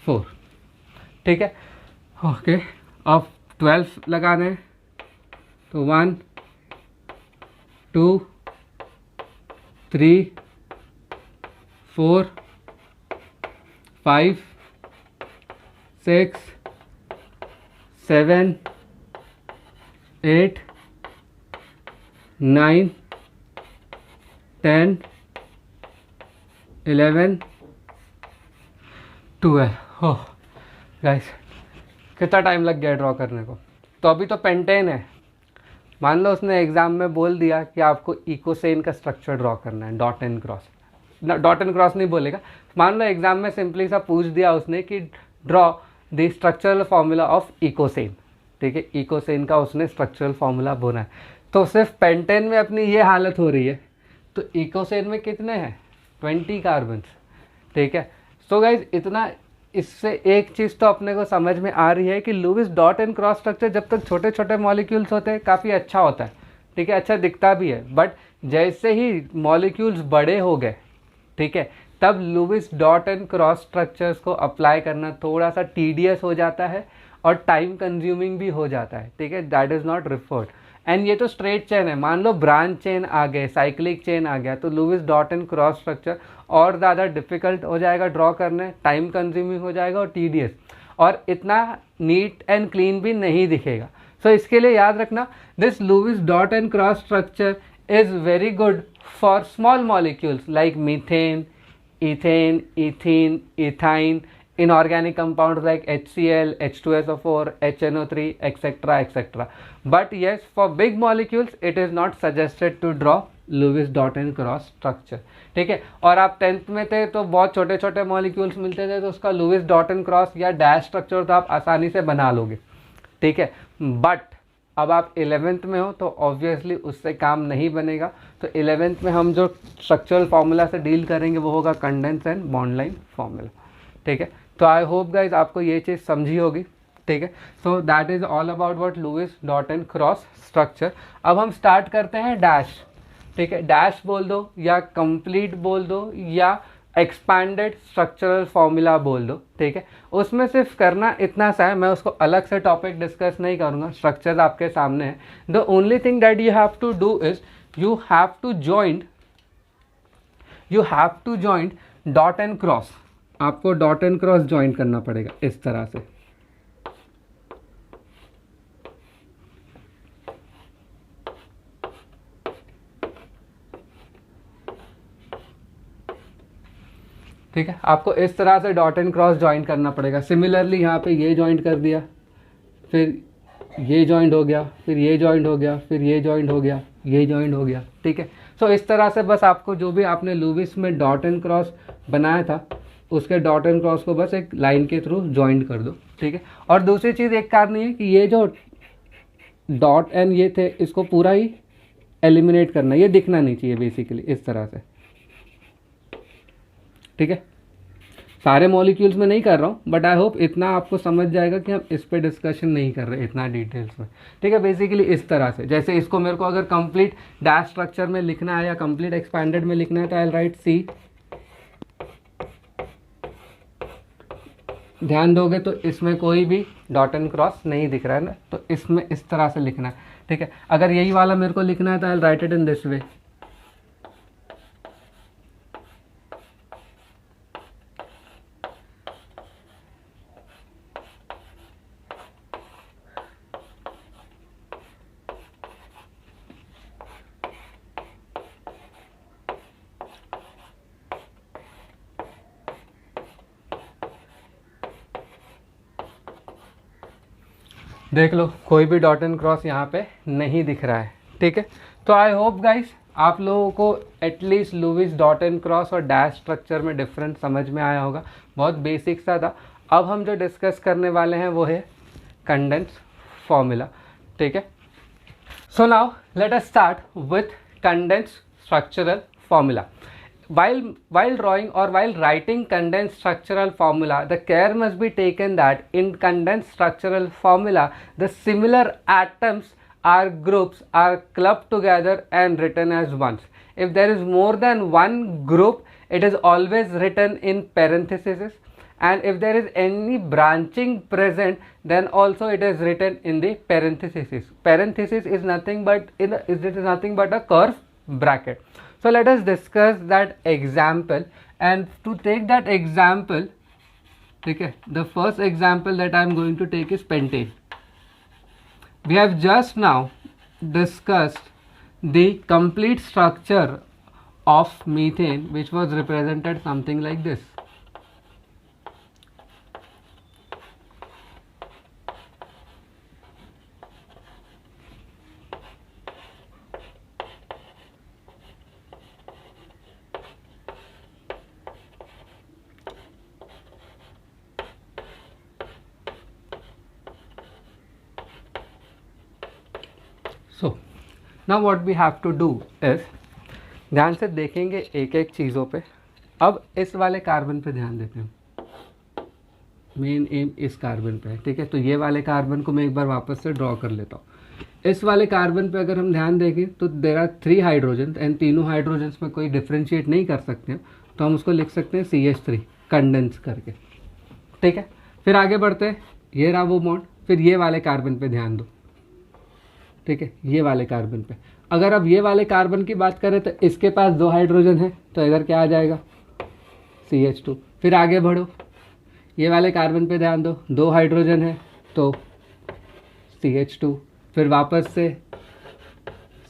Speaker 1: 4। ठीक है, ओके। अब 12 लगाने हैं तो 1 2 3 4 5 6 7 8 9 10 11 12। हो गाइस, कितना टाइम लग गया ड्रॉ करने को। तो अभी तो पेंटेन है, मान लो उसने एग्जाम में बोल दिया कि आपको इकोसेन का स्ट्रक्चर ड्रॉ करना है, dot and cross. Dot and cross नहीं बोलेगा, मान लो एग्जाम में सिंपली सा पूछ दिया उसने कि draw the structural formula of eicosane. ठीक है, इकोसेन का उसने स्ट्रक्चरल फार्मूला बोला है। तो सिर्फ पेंटेन में अपनी ये हालत हो रही है, तो इकोसेन में कितने हैं, 20 कार्बन्स। ठीक है, सो गाइज इतना, इससे एक चीज़ तो अपने को समझ में आ रही है कि Lewis dot and cross structure जब तक छोटे छोटे मॉलिक्यूल्स होते हैं काफ़ी अच्छा होता है। ठीक है, अच्छा दिखता भी है, बट जैसे ही मॉलिक्यूल्स बड़े हो गए, ठीक है, तब Lewis dot and cross structures को अप्लाई करना थोड़ा सा टीडियस हो जाता है और टाइम कंज्यूमिंग भी हो जाता है। ठीक है, that is not referred. And ये तो स्ट्रेट चेन है, मान लो ब्रांच चेन आ गए, साइक्लिक चेन आ गया, तो Lewis dot and cross structure और ज़्यादा डिफिकल्ट हो जाएगा ड्रॉ करने, टाइम कंज्यूमिंग हो जाएगा और टीडियस, और इतना नीट एंड क्लीन भी नहीं दिखेगा। सो इसके लिए याद रखना, this Lewis dot and cross structure is very good for small molecules like methane, ethane, ethene, ethyne, inorganic compounds like HCl, H2SO4, HNO3, etc., etc. But yes, for big molecules, it is not suggested to draw Lewis dot and cross structure. ठीक है, और आप 10th में थे तो बहुत छोटे छोटे मॉलिक्यूल्स मिलते थे, तो उसका लुईस डॉट एंड क्रॉस या डैश स्ट्रक्चर तो आप आसानी से बना लोगे। ठीक है, बट अब आप 11th में हो तो ऑब्वियसली उससे काम नहीं बनेगा। तो 11th में हम जो स्ट्रक्चरल फार्मूला से डील करेंगे वो होगा condense and bond line formula. ठीक है, तो आई होप गाइज आपको ये चीज़ समझी होगी। ठीक है, so that is all about what Lewis dot and cross structure. अब हम स्टार्ट करते हैं डैश। ठीक है, डैश बोल दो या कंप्लीट बोल दो या एक्सपैंडेड स्ट्रक्चरल फॉर्मूला बोल दो। ठीक है, उसमें सिर्फ करना इतना सा है, मैं उसको अलग से टॉपिक डिस्कस नहीं करूँगा, स्ट्रक्चर्स आपके सामने है। The only thing that you have to do is you have to joint dot and cross. आपको डॉट एंड क्रॉस जॉइंट करना पड़ेगा इस तरह से। ठीक है, आपको इस तरह से डॉट एंड क्रॉस जॉइंट करना पड़ेगा। सिमिलरली यहाँ पे ये जॉइंट कर दिया, फिर ये जॉइंट हो गया, फिर ये जॉइंट हो गया, फिर ये जॉइंट हो गया, ये जॉइंट हो गया। ठीक है, सो इस तरह से बस आपको जो भी आपने लुईस में डॉट एंड क्रॉस बनाया था उसके डॉट एंड क्रॉस को बस एक लाइन के थ्रू जॉइंट कर दो। ठीक है, और दूसरी चीज़ एक करनी है कि ये जो डॉट एंड ये थे इसको पूरा ही एलिमिनेट करना, ये दिखना नहीं चाहिए बेसिकली इस तरह से। ठीक है, सारे मॉलिक्यूल्स में नहीं कर रहा हूँ, बट आई होप इतना आपको समझ जाएगा कि हम इस पे डिस्कशन नहीं कर रहे इतना डिटेल्स में। ठीक है, बेसिकली इस तरह से, जैसे इसको मेरे को अगर कंप्लीट डैश स्ट्रक्चर में लिखना है या कंप्लीट एक्सपैंडेड में लिखना है तो आई राइट C ध्यान दोगे तो इसमें कोई भी डॉट एंड क्रॉस नहीं दिख रहा है ना, तो इसमें इस तरह से लिखना है, ठीक है। अगर यही वाला मेरे को लिखना है तो I write it in this way. देख लो कोई भी डॉट एंड क्रॉस यहाँ पे नहीं दिख रहा है, ठीक है। तो आई होप गाइस आप लोगों को at least Lewis dot and cross और डैश स्ट्रक्चर में डिफरेंस समझ में आया होगा। बहुत बेसिक सा था। अब हम जो डिस्कस करने वाले हैं वो है कंडेंस फॉर्मूला, ठीक है। So now let us start with condense structural formula. While drawing or while writing condensed structural formula, the care must be taken that in condensed structural formula, the similar atoms or groups are clubbed together and written as ones. If there is more than one group, it is always written in parentheses, and if there is any branching present, then also it is written in the parentheses. Parenthesis is nothing but a curved bracket. So let us discuss that example, and to take that example, okay, the first example that I am going to take is pentane. We have just now discussed the complete structure of methane, which was represented something like this. So now what we have to do is, ध्यान से देखेंगे एक एक चीज़ों पे। अब इस वाले कार्बन पे ध्यान देते हैं, मेन एम इस कार्बन पे है, ठीक है। तो ये वाले कार्बन को मैं एक बार वापस से ड्रॉ कर लेता हूँ। इस वाले कार्बन पे अगर हम ध्यान देखें तो देयर आर 3 हाइड्रोजन, एंड तीनों हाइड्रोजन्स में कोई डिफ्रेंशिएट नहीं कर सकते हैं, तो हम उसको लिख सकते हैं CH3 कंडेंस करके, ठीक है। फिर आगे बढ़ते हैं, ये रहा वो बॉन्ड। फिर ये वाले कार्बन पे ध्यान दो, ठीक है, ये वाले कार्बन पे। अगर अब ये वाले कार्बन की बात करें तो इसके पास 2 हाइड्रोजन है, तो इधर क्या आ जाएगा CH2। फिर आगे बढ़ो, ये वाले कार्बन पे ध्यान दो, 2 हाइड्रोजन है तो CH2। फिर वापस से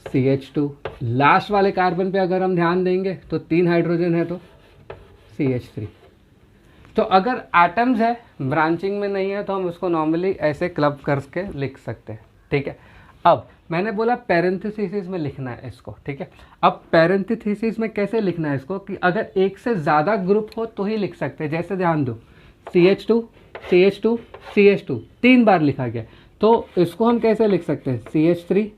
Speaker 1: CH2। लास्ट वाले कार्बन पे अगर हम ध्यान देंगे तो 3 हाइड्रोजन है तो CH3। तो अगर एटम्स है, ब्रांचिंग में नहीं है, तो हम उसको नॉर्मली ऐसे क्लब करके लिख सकते हैं, ठीक है। अब मैंने बोला पैरेंथेसिस में लिखना है इसको, ठीक है। अब पैरेंथेसिस में कैसे लिखना है इसको, कि अगर एक से ज़्यादा ग्रुप हो तो ही लिख सकते हैं। जैसे ध्यान दो, CH2 CH2 CH2 3 बार लिखा गया, तो इसको हम कैसे लिख सकते हैं, CH3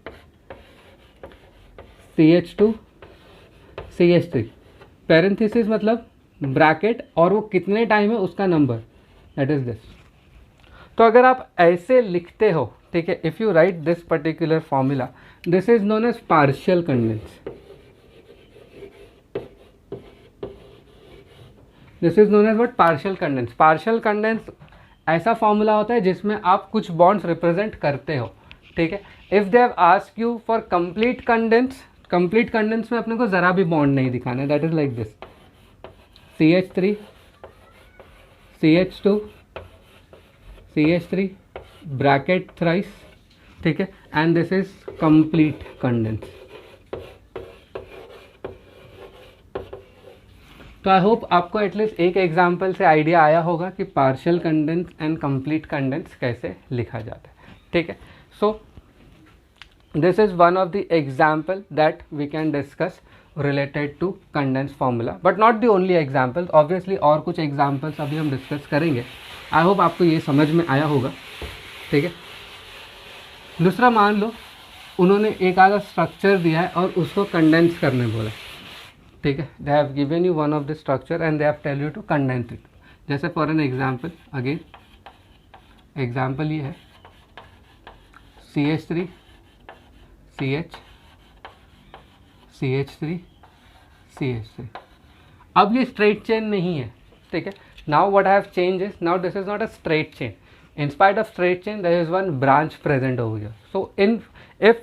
Speaker 1: CH2 CH3। पैरेंथेसिस मतलब ब्रैकेट, और वो कितने टाइम है उसका नंबर, दैट इज दिस। तो अगर आप ऐसे लिखते हो, ठीक है, if you write this particular formula, this is known as partial condense. This is known as what, partial condense. Partial condense ऐसा फॉर्मूला होता है जिसमें आप कुछ बॉन्ड्स रिप्रेजेंट करते हो, ठीक है। If they have ask you for complete condense, complete condense में अपने को ज़रा भी बॉन्ड नहीं दिखाना है, that is like this, CH3 CH2 CH3 bracket thrice, ठीक है, and this is complete condense. तो आई होप आपको एटलीस्ट एक एग्जांपल से आइडिया आया होगा कि partial condense and complete condense कैसे लिखा जाता है, ठीक है। So this is one of the example that we can discuss related to condense formula, but not the only example. Obviously और कुछ एग्जाम्पल्स अभी हम डिस्कस करेंगे। आई होप आपको ये समझ में आया होगा, ठीक है। दूसरा, मान लो उन्होंने एक आधा स्ट्रक्चर दिया है और उसको कंडेंस करने बोला, ठीक है। They have given you one of the structure and they have tell you to condense it. जैसे for an example, again example ये है CH3 CH CH3 CH3। अब ये स्ट्रेट चेन नहीं है, ठीक है, Now what I have changed is, now this is not a straight chain. In spite of straight chain, there is one branch present over here. So if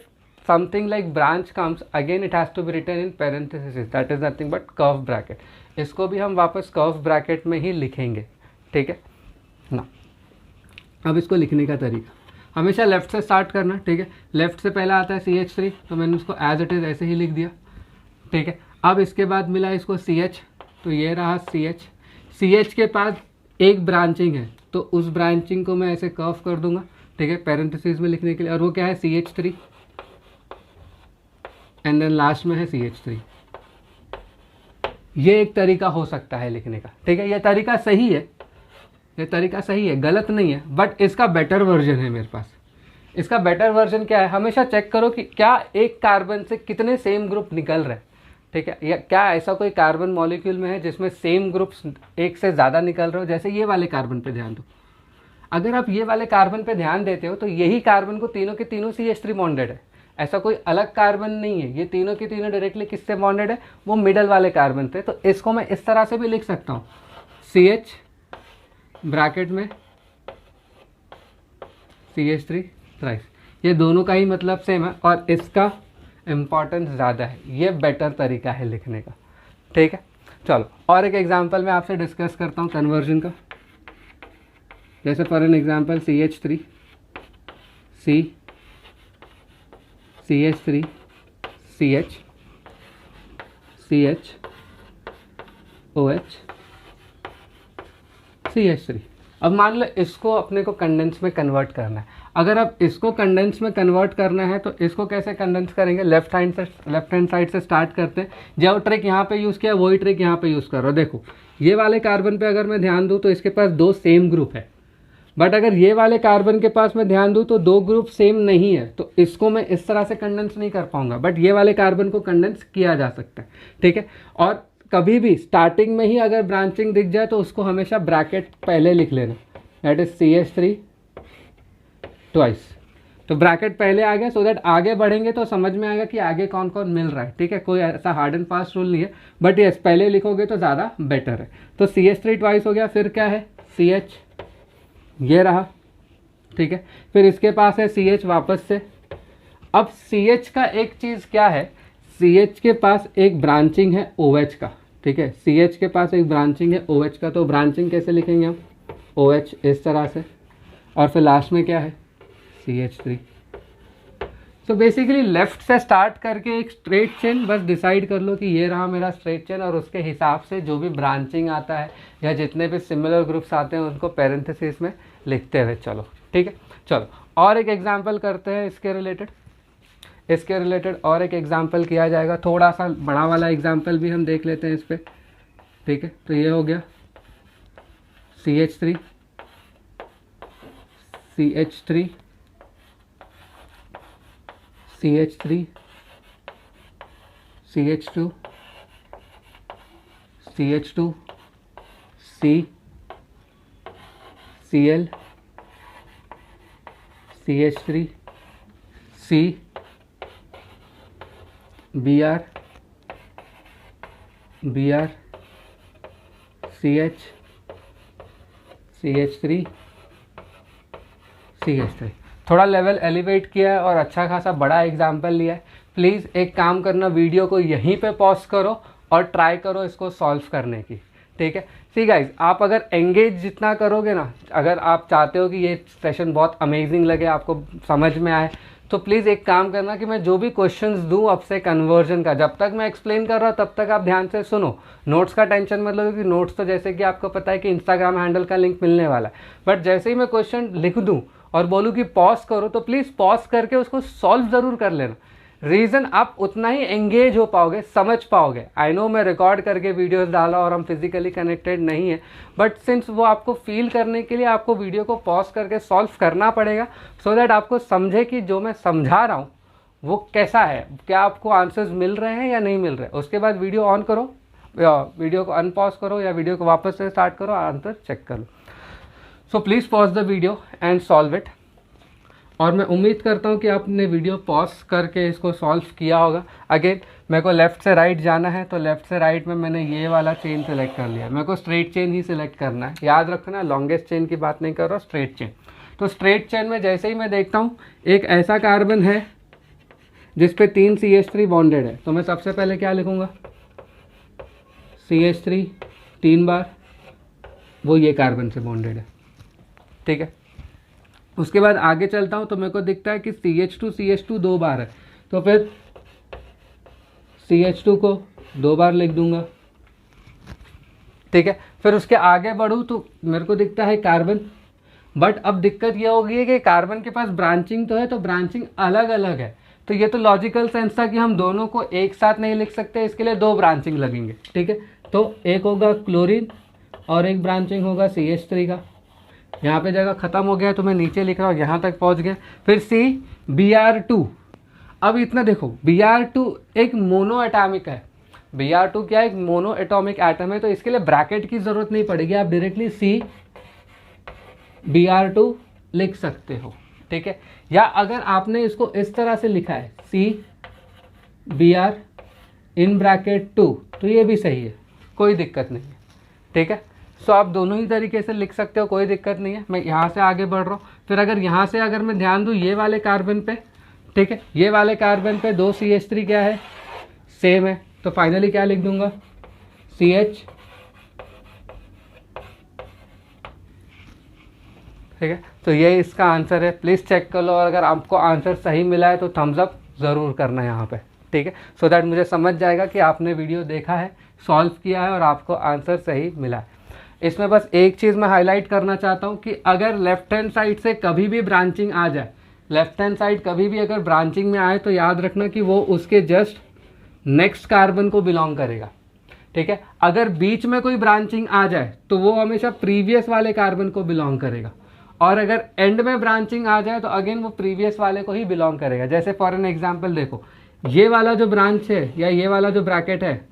Speaker 1: something like branch comes, again it has to be written in parenthesis. That is nothing but curve bracket. इसको भी हम वापस curve bracket में ही लिखेंगे, ठीक है ना। अब इसको लिखने का तरीका, हमेशा लेफ्ट से स्टार्ट करना, ठीक है। लेफ्ट से पहला आता है CH3, तो मैंने उसको एज इट इज़ ऐसे ही लिख दिया, ठीक है। अब इसके बाद मिला इसको CH, तो ये रहा CH के पास एक ब्रांचिंग है, तो उस ब्रांचिंग को मैं ऐसे कर्व कर दूंगा, ठीक है, पैरेंथेसिस में लिखने के लिए। और वो क्या है, CH3 एंड देन लास्ट में है CH3। ये एक तरीका हो सकता है लिखने का, ठीक है। ये तरीका सही है, ये तरीका सही है, गलत नहीं है, बट इसका बेटर वर्जन है मेरे पास। इसका बेटर वर्जन क्या है, हमेशा चेक करो कि क्या एक कार्बन से कितने सेम ग्रुप निकल रहे हैं, ठीक है, या क्या ऐसा कोई कार्बन मॉलिक्यूल में है जिसमें सेम ग्रुप्स एक से ज़्यादा निकल रहे हो। जैसे ये वाले कार्बन पे ध्यान दो, अगर आप ये वाले कार्बन पे ध्यान देते हो तो यही कार्बन को तीनों के तीनों CH3 बॉन्डेड है, ऐसा कोई अलग कार्बन नहीं है। ये तीनों के तीनों डायरेक्टली किससे बॉन्डेड है, वो मिडल वाले कार्बन पे। तो इसको मैं इस तरह से भी लिख सकता हूँ, CH ब्रैकेट में CH3 थ्राइस। ये दोनों का ही मतलब सेम है और इसका इम्पॉर्टेंस ज़्यादा है, ये बेटर तरीका है लिखने का, ठीक है। चलो और एक एग्जांपल मैं आपसे डिस्कस करता हूँ कन्वर्जन का। जैसे for an example CH3 C CH3 CH CH OH CH3। अब मान लो इसको अपने को कंडेंस में कन्वर्ट करना है। अगर अब इसको कंडेंस में कन्वर्ट करना है तो इसको कैसे कंडेंस करेंगे, लेफ्ट हैंड साइड से स्टार्ट करते हैं। जो ट्रिक यहाँ पे यूज़ किया वही ट्रिक यहाँ पे यूज़ कर रहा हूँ। देखो ये वाले कार्बन पे अगर मैं ध्यान दूँ तो इसके पास दो सेम ग्रुप है, बट अगर ये वाले कार्बन के पास मैं ध्यान दूँ तो दो ग्रुप सेम नहीं है, तो इसको मैं इस तरह से कंडेंस नहीं कर पाऊंगा, बट ये वाले कार्बन को कंडेंस किया जा सकता है, ठीक है। और कभी भी स्टार्टिंग में ही अगर ब्रांचिंग दिख जाए तो उसको हमेशा ब्रैकेट पहले लिख लेना, दैट इज CH3 ट्वाइस। तो ब्रैकेट पहले आ गया, सो दैट आगे बढ़ेंगे तो समझ में आएगा कि आगे कौन कौन मिल रहा है, ठीक है। कोई ऐसा हार्ड एंड फास्ट रूल नहीं है, बट यस पहले लिखोगे तो ज़्यादा बेटर है। तो CH3 ट्वाइस हो गया, फिर क्या है CH, ये रहा, ठीक है। फिर इसके पास है CH वापस से। अब CH का एक चीज़ क्या है, CH के पास एक ब्रांचिंग है OH का, ठीक है। CH के पास एक ब्रांचिंग है OH का, तो ब्रांचिंग कैसे लिखेंगे हम, OH इस तरह से, और फिर लास्ट में क्या है CH3। सो बेसिकली लेफ्ट से स्टार्ट करके एक स्ट्रेट चेन बस डिसाइड कर लो कि ये रहा मेरा स्ट्रेट चेन, और उसके हिसाब से जो भी ब्रांचिंग आता है या जितने भी सिमिलर ग्रुप्स आते हैं उनको पैरेंथेसिस में लिखते हुए चलो, ठीक है। चलो और एक एग्जांपल करते हैं इसके रिलेटेड और एक एग्जांपल किया जाएगा। थोड़ा सा बड़ा वाला एग्जांपल भी हम देख लेते हैं इस पर, ठीक है। तो ये हो गया CH3 CH3 CH3 CH2 CH2 C Cl CH3 C Br Br CH CH3 CH3। थोड़ा लेवल एलिवेट किया है और अच्छा खासा बड़ा एग्जाम्पल लिया है। प्लीज़ एक काम करना, वीडियो को यहीं पे पॉज करो और ट्राई करो इसको सॉल्व करने की, ठीक है। सी गाइज, आप अगर एंगेज जितना करोगे ना, अगर आप चाहते हो कि ये सेशन बहुत अमेजिंग लगे, आपको समझ में आए, तो प्लीज़ एक काम करना कि मैं जो भी क्वेश्चंस दूं अब से कन्वर्जन का, जब तक मैं एक्सप्लेन कर रहा हूँ तब तक आप ध्यान से सुनो। नोट्स का टेंशन मत लो, क्योंकि नोट्स तो जैसे कि आपको पता है कि इंस्टाग्राम हैंडल का लिंक मिलने वाला है, बट जैसे ही मैं क्वेश्चन लिख दूँ और बोलूँ कि पॉज करो, तो प्लीज़ पॉज करके उसको सॉल्व ज़रूर कर लेना। रीज़न आप उतना ही एंगेज हो पाओगे, समझ पाओगे। आई नो मैं रिकॉर्ड करके वीडियोस डाला और हम फिजिकली कनेक्टेड नहीं है, बट सिंस वो आपको फील करने के लिए आपको वीडियो को पॉज करके सॉल्व करना पड़ेगा, सो दैट आपको समझे कि जो मैं समझा रहा हूँ वो कैसा है, क्या आपको आंसर्स मिल रहे हैं या नहीं मिल रहे। उसके बाद वीडियो ऑन करो या वीडियो को अनपॉज करो या वीडियो को वापस से स्टार्ट करो, आंसर चेक कर लो। So please pause the video and solve it. और मैं उम्मीद करता हूँ कि आपने वीडियो पॉज करके इसको सॉल्व किया होगा। अगेन मेरे को लेफ़्ट से राइट जाना है, तो लेफ़्ट से राइट में मैंने ये वाला चेन सेलेक्ट कर लिया। मेरे को स्ट्रेट चेन ही सिलेक्ट करना है, याद रखना लॉन्गेस्ट चेन की बात नहीं कर रहा, स्ट्रेट चेन। तो स्ट्रेट चेन में जैसे ही मैं देखता हूँ एक ऐसा कार्बन है जिस पे 3 CH3 बॉन्डेड है, तो मैं सबसे पहले क्या लिखूँगा, CH3 3 बार, वो ये कार्बन से बॉन्डेड है, ठीक है। उसके बाद आगे चलता हूँ तो मेरे को दिखता है कि CH2 2 बार है, तो फिर CH2 को 2 बार लिख दूंगा, ठीक है। फिर उसके आगे बढ़ूँ तो मेरे को दिखता है कार्बन, बट अब दिक्कत ये हो गई है कि कार्बन के पास ब्रांचिंग तो है, तो ब्रांचिंग अलग अलग है। तो ये तो लॉजिकल सेंस था कि हम दोनों को एक साथ नहीं लिख सकते, इसके लिए 2 ब्रांचिंग लगेंगे, ठीक है। तो एक होगा क्लोरीन और एक ब्रांचिंग होगा CH3 का। यहाँ पे जगह ख़त्म हो गया तो मैं नीचे लिख रहा हूँ, यहाँ तक पहुँच गया। फिर Br2। अब इतना देखो, Br2 एक मोनो एटॉमिक है। Br2 क्या है, एक मोनो एटॉमिक एटम है, तो इसके लिए ब्रैकेट की ज़रूरत नहीं पड़ेगी, आप डायरेक्टली Br2 लिख सकते हो, ठीक है। या अगर आपने इसको इस तरह से लिखा है CBr इन ब्रैकेट 2, तो ये भी सही है, कोई दिक्कत नहीं है, ठीक है। सो आप दोनों ही तरीके से लिख सकते हो, कोई दिक्कत नहीं है। मैं यहाँ से आगे बढ़ रहा हूँ। फिर अगर यहाँ से अगर मैं ध्यान दूँ ये वाले कार्बन पे, ठीक है, ये वाले कार्बन पे 2 CH3 क्या है, सेम है, तो फाइनली क्या लिख दूंगा, CH, ठीक है। तो ये इसका आंसर है, प्लीज़ चेक कर लो, और अगर आपको आंसर सही मिला है तो थम्स अप ज़रूर करना है यहाँ पे, ठीक है, सो दैट मुझे समझ जाएगा कि आपने वीडियो देखा है, सॉल्व किया है और आपको आंसर सही मिला है। इसमें बस एक चीज़ मैं हाईलाइट करना चाहता हूँ कि अगर लेफ्ट हैंड साइड से कभी भी ब्रांचिंग आ जाए, लेफ्ट हैंड साइड कभी भी अगर ब्रांचिंग में आए, तो याद रखना कि वो उसके जस्ट नेक्स्ट कार्बन को बिलोंग करेगा, ठीक है। अगर बीच में कोई ब्रांचिंग आ जाए तो वो हमेशा प्रीवियस वाले कार्बन को बिलोंग करेगा, और अगर एंड में ब्रांचिंग आ जाए तो अगेन वो प्रीवियस वाले को ही बिलोंग करेगा। जैसे फॉर एन एग्जाम्पल देखो, ये वाला जो ब्रांच है या ये वाला जो ब्रैकेट है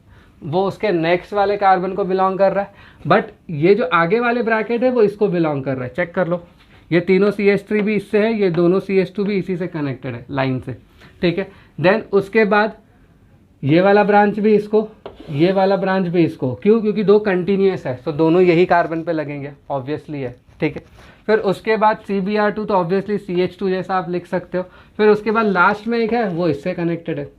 Speaker 1: वो उसके नेक्स्ट वाले कार्बन को बिलोंग कर रहा है, बट ये जो आगे वाले ब्रैकेट है वो इसको बिलोंग कर रहा है। चेक कर लो, ये तीनों CH3 भी इससे है, ये दोनों CH2 भी इसी से कनेक्टेड है लाइन से, ठीक है। देन उसके बाद ये वाला ब्रांच भी इसको, ये वाला ब्रांच भी इसको, क्यों, क्योंकि 2 कंटिन्यूस है, तो दोनों यही कार्बन पे लगेंगे, ऑब्वियसली है, ठीक है। फिर उसके बाद CBr2 तो ऑब्वियसली CH2 जैसा आप लिख सकते हो। फिर उसके बाद लास्ट में एक है वो इससे कनेक्टेड है।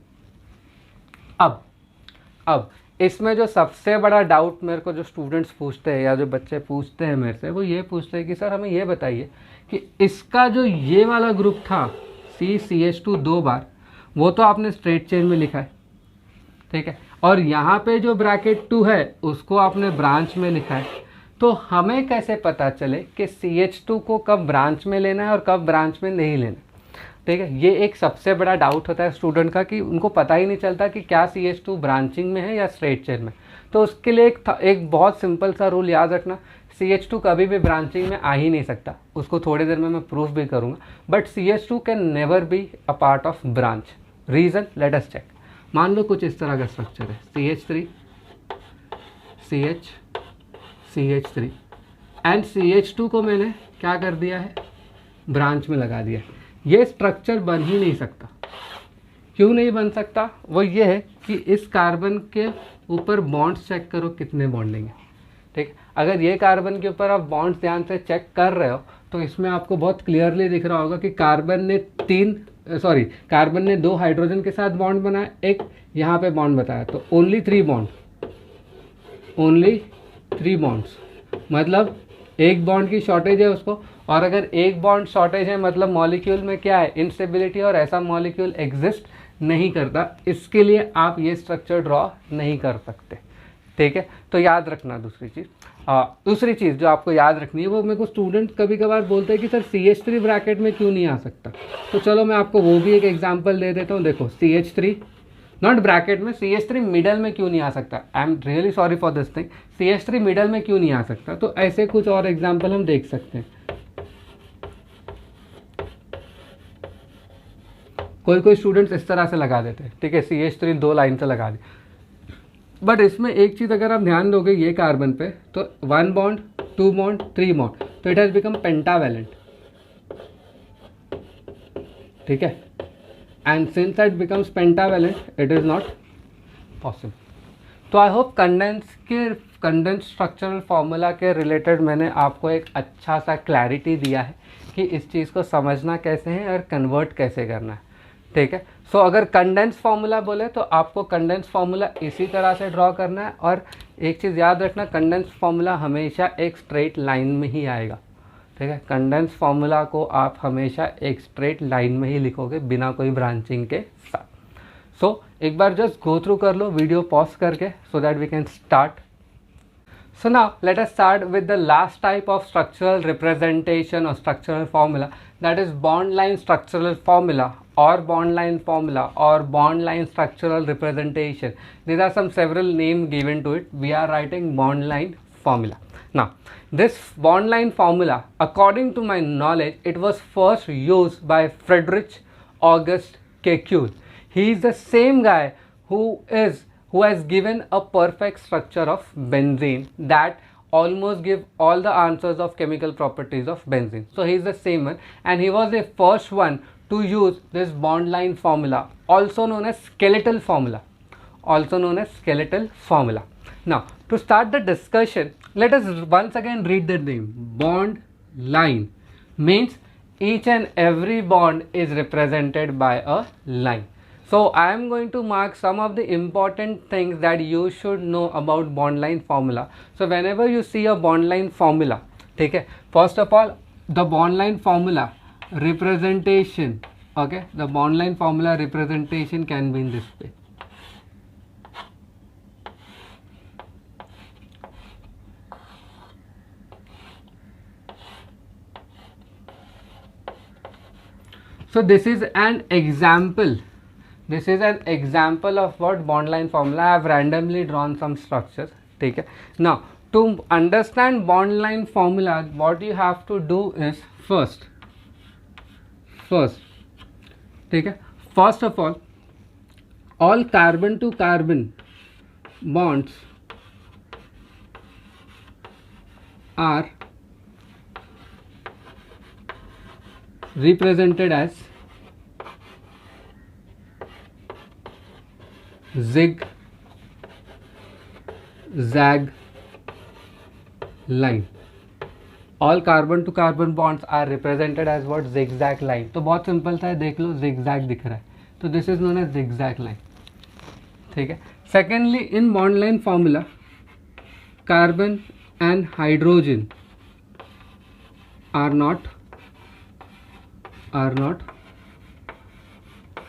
Speaker 1: अब इसमें जो सबसे बड़ा डाउट मेरे को जो स्टूडेंट्स पूछते हैं या जो बच्चे पूछते हैं मेरे से, वो ये पूछते हैं कि सर हमें ये बताइए कि इसका जो ये वाला ग्रुप था CH2 2 बार, वो तो आपने स्ट्रेट चेन में लिखा है, ठीक है, और यहाँ पे जो ब्रैकेट 2 है उसको आपने ब्रांच में लिखा है, तो हमें कैसे पता चले कि CH2 को कब ब्रांच में लेना है और कब ब्रांच में नहीं लेना, ठीक है। ये एक सबसे बड़ा डाउट होता है स्टूडेंट का कि उनको पता ही नहीं चलता कि क्या CH2 ब्रांचिंग में है या स्ट्रेट चेन में। तो उसके लिए एक बहुत सिंपल सा रूल याद रखना, CH2 कभी भी ब्रांचिंग में आ ही नहीं सकता, उसको थोड़ी देर में मैं प्रूफ भी करूँगा, but CH2 can never be a part of branch. Reason, let us check. मान लो कुछ इस तरह का स्ट्रक्चर है, CH3 CH CH3 and CH2 को मैंने क्या कर दिया है, ब्रांच में लगा दिया। ये स्ट्रक्चर बन ही नहीं सकता। क्यों नहीं बन सकता, वो ये है कि इस कार्बन के ऊपर बॉन्ड्स चेक करो कितने बॉन्डिंग है, ठीक। अगर ये कार्बन के ऊपर आप बॉन्ड्स ध्यान से चेक कर रहे हो तो इसमें आपको बहुत क्लियरली दिख रहा होगा कि कार्बन ने 2 हाइड्रोजन के साथ बॉन्ड बनाया, एक यहाँ पे बॉन्ड बताया, तो ओनली 3 बॉन्ड्स, मतलब एक बॉन्ड की शॉर्टेज है उसको। और अगर एक बॉन्ड शॉर्टेज है मतलब मॉलिक्यूल में क्या है, इंस्टेबिलिटी, और ऐसा मॉलिक्यूल एग्जिस्ट नहीं करता, इसके लिए आप ये स्ट्रक्चर ड्रॉ नहीं कर सकते, ठीक है। तो याद रखना दूसरी चीज़ जो आपको याद रखनी है, वो मेरे को स्टूडेंट कभी कभार बोलते हैं कि सर CH3 ब्रैकेट में क्यों नहीं आ सकता, तो चलो मैं आपको वो भी एक एग्जाम्पल दे देता हूँ। देखो CH3 नॉट ब्रैकेट में, CH3 मिडल में क्यों नहीं आ सकता, I am really sorry for this thing, CH3 middle में क्यों नहीं आ सकता, तो ऐसे कुछ और एग्जाम्पल हम देख सकते हैं। कोई स्टूडेंट्स इस तरह से लगा देते हैं, ठीक है, CH3 2 लाइन से लगा दी, बट इसमें एक चीज़ अगर आप ध्यान दोगे ये कार्बन पे, तो 1 बॉन्ड 2 बॉन्ड 3 बॉन्ड, तो इट हैज़ बिकम पेंटावैलेंट, ठीक है, and since it becomes pentavalent it is not possible. तो I hope condense structural formula के रिलेटेड मैंने आपको एक अच्छा सा क्लैरिटी दिया है कि इस चीज़ को समझना कैसे है और कन्वर्ट कैसे करना है, ठीक है। सो अगर कंडेंस फार्मूला बोले तो आपको कंडेंस फार्मूला इसी तरह से ड्रॉ करना है, और एक चीज़ याद रखना, कंडेंस फार्मूला हमेशा एक स्ट्रेट लाइन में ही आएगा, ठीक है। कंडेंस फार्मूला को आप हमेशा एक स्ट्रेट लाइन में ही लिखोगे बिना कोई ब्रांचिंग के साथ। सो एक बार जस्ट गो थ्रू कर लो वीडियो पॉज करके, so that we can start. So now let us start with the last type of structural representation or structural formula, that is bond line structural formula or bond line formula or bond line structural representation. These are some several names given to it. We are writing bond line formula. Now this bond line formula, according to my knowledge, it was first used by Friedrich August Kekule. He is the same guy who has given a perfect structure of benzene that almost give all the answers of chemical properties of benzene. So he is the same one, and he was the first one to use this bond line formula, also known as skeletal formula, Now to start the discussion, let us once again read the name. Bond line means each and every bond is represented by a line. So I am going to mark some of the important things that you should know about bond line formula. So whenever you see a bond line formula, ठीक है, first of all the bond line formula representation, okay, the bond line formula representation can be in this way. So this is an example. This is an example of what bond line formula. I have randomly drawn some structures, ठीक है। Now to understand bond line formula, what you have to do is first, ठीक है, first of all carbon to carbon bonds are represented as zig-zag line. All carbon to carbon bonds are represented as what? Zigzag line. तो बहुत simple सा है, देख लो zigzag दिख रहा है, तो this is known as zigzag line, ठीक है। Secondly, in bond line formula, carbon and hydrogen are not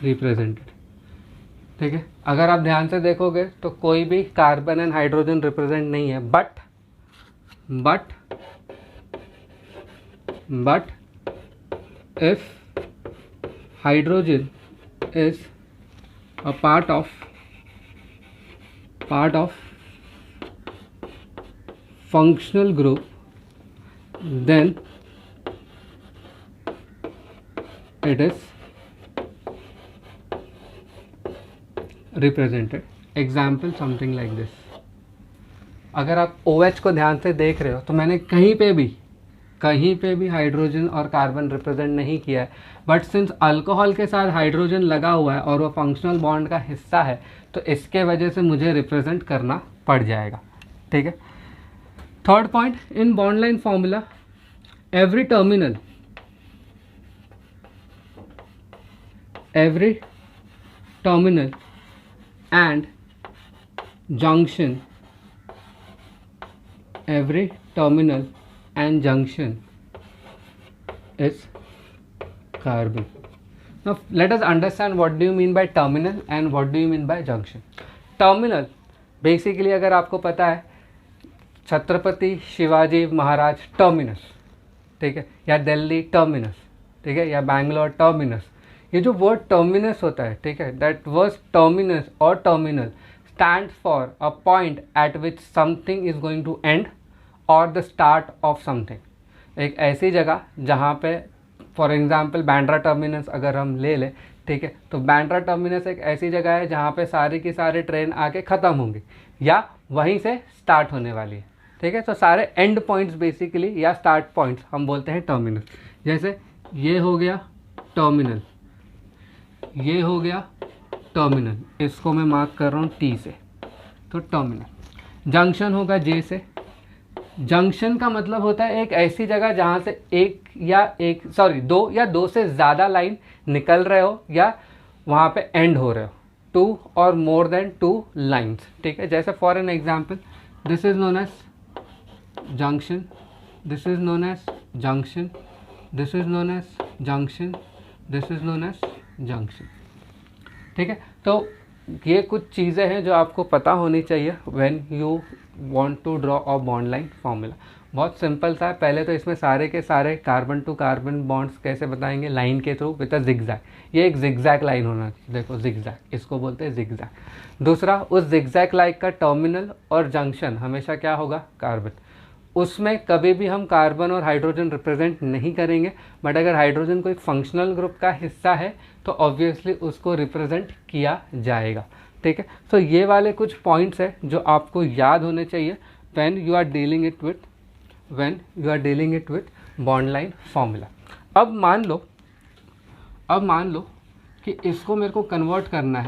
Speaker 1: represented, ठीक है। अगर आप ध्यान से देखोगे तो कोई भी कार्बन एंड हाइड्रोजन रिप्रेजेंट नहीं है, but if hydrogen is a part of functional group, then it is represented. Example something like this. अगर आप OH को ध्यान से देख रहे हो तो मैंने कहीं पे भी हाइड्रोजन और कार्बन रिप्रेजेंट नहीं किया है, बट सिंस अल्कोहल के साथ हाइड्रोजन लगा हुआ है और वो फंक्शनल बॉन्ड का हिस्सा है, तो इसके वजह से मुझे रिप्रेजेंट करना पड़ जाएगा, ठीक है। Third point, in bond line formula every terminal and junction is carbon. Now let us understand what do you mean by terminal and what do you mean by junction. Terminal basically अगर आपको पता है Chhatrapati Shivaji Maharaj terminus, ठीक है, या Delhi terminus, ठीक है, या बैंगलोर टर्मिनस, ये जो वर्ड टर्मिनस होता है, ठीक है, दैट वर्ड टर्मिनस और terminal stand for a point at which something is going to end और द स्टार्ट ऑफ समथिंग। एक ऐसी जगह जहाँ पे फॉर एग्जांपल बांद्रा टर्मिनस अगर हम ले लें, ठीक है, तो बांद्रा टर्मिनस एक ऐसी जगह है जहाँ पे सारी की सारी ट्रेन आके ख़त्म होंगी या वहीं से स्टार्ट होने वाली है, ठीक है। तो सारे एंड पॉइंट्स बेसिकली या स्टार्ट पॉइंट्स हम बोलते हैं टर्मिनल। जैसे ये हो गया टर्मिनल, ये हो गया टर्मिनल, इसको मैं मार्क कर रहा हूँ टी से, तो टर्मिनल। जंक्शन होगा जे से। जंक्शन का मतलब होता है एक ऐसी जगह जहाँ से दो या दो से ज़्यादा लाइन निकल रहे हो या वहाँ पे एंड हो रहे हो, टू और मोर देन टू लाइन्स, ठीक है। जैसे for an example, this is known as junction, this is known as junction, this is known as junction, this is known as junction, ठीक है। तो ये कुछ चीज़ें हैं जो आपको पता होनी चाहिए when you want to draw a bond line formula. बहुत सिंपल सा है। पहले तो इसमें सारे के सारे कार्बन टू कार्बन बॉन्ड्स कैसे बताएंगे, लाइन के थ्रू विद अ जिगजैग। ये एक जिगजैग लाइन होना चाहिए, देखो जिगजैग, इसको बोलते हैं जिगजैग। दूसरा, उस जिगजैग लाइन का टर्मिनल और जंक्शन हमेशा क्या होगा, कार्बन। उसमें कभी भी हम कार्बन और हाइड्रोजन रिप्रेजेंट नहीं करेंगे, बट अगर हाइड्रोजन कोई फंक्शनल ग्रुप का हिस्सा है तो ऑब्वियसली उसको रिप्रेजेंट किया जाएगा, ठीक है। तो ये वाले कुछ पॉइंट्स हैं जो आपको याद होने चाहिए when you are dealing it with bond line formula. अब मान लो कि इसको मेरे को कन्वर्ट करना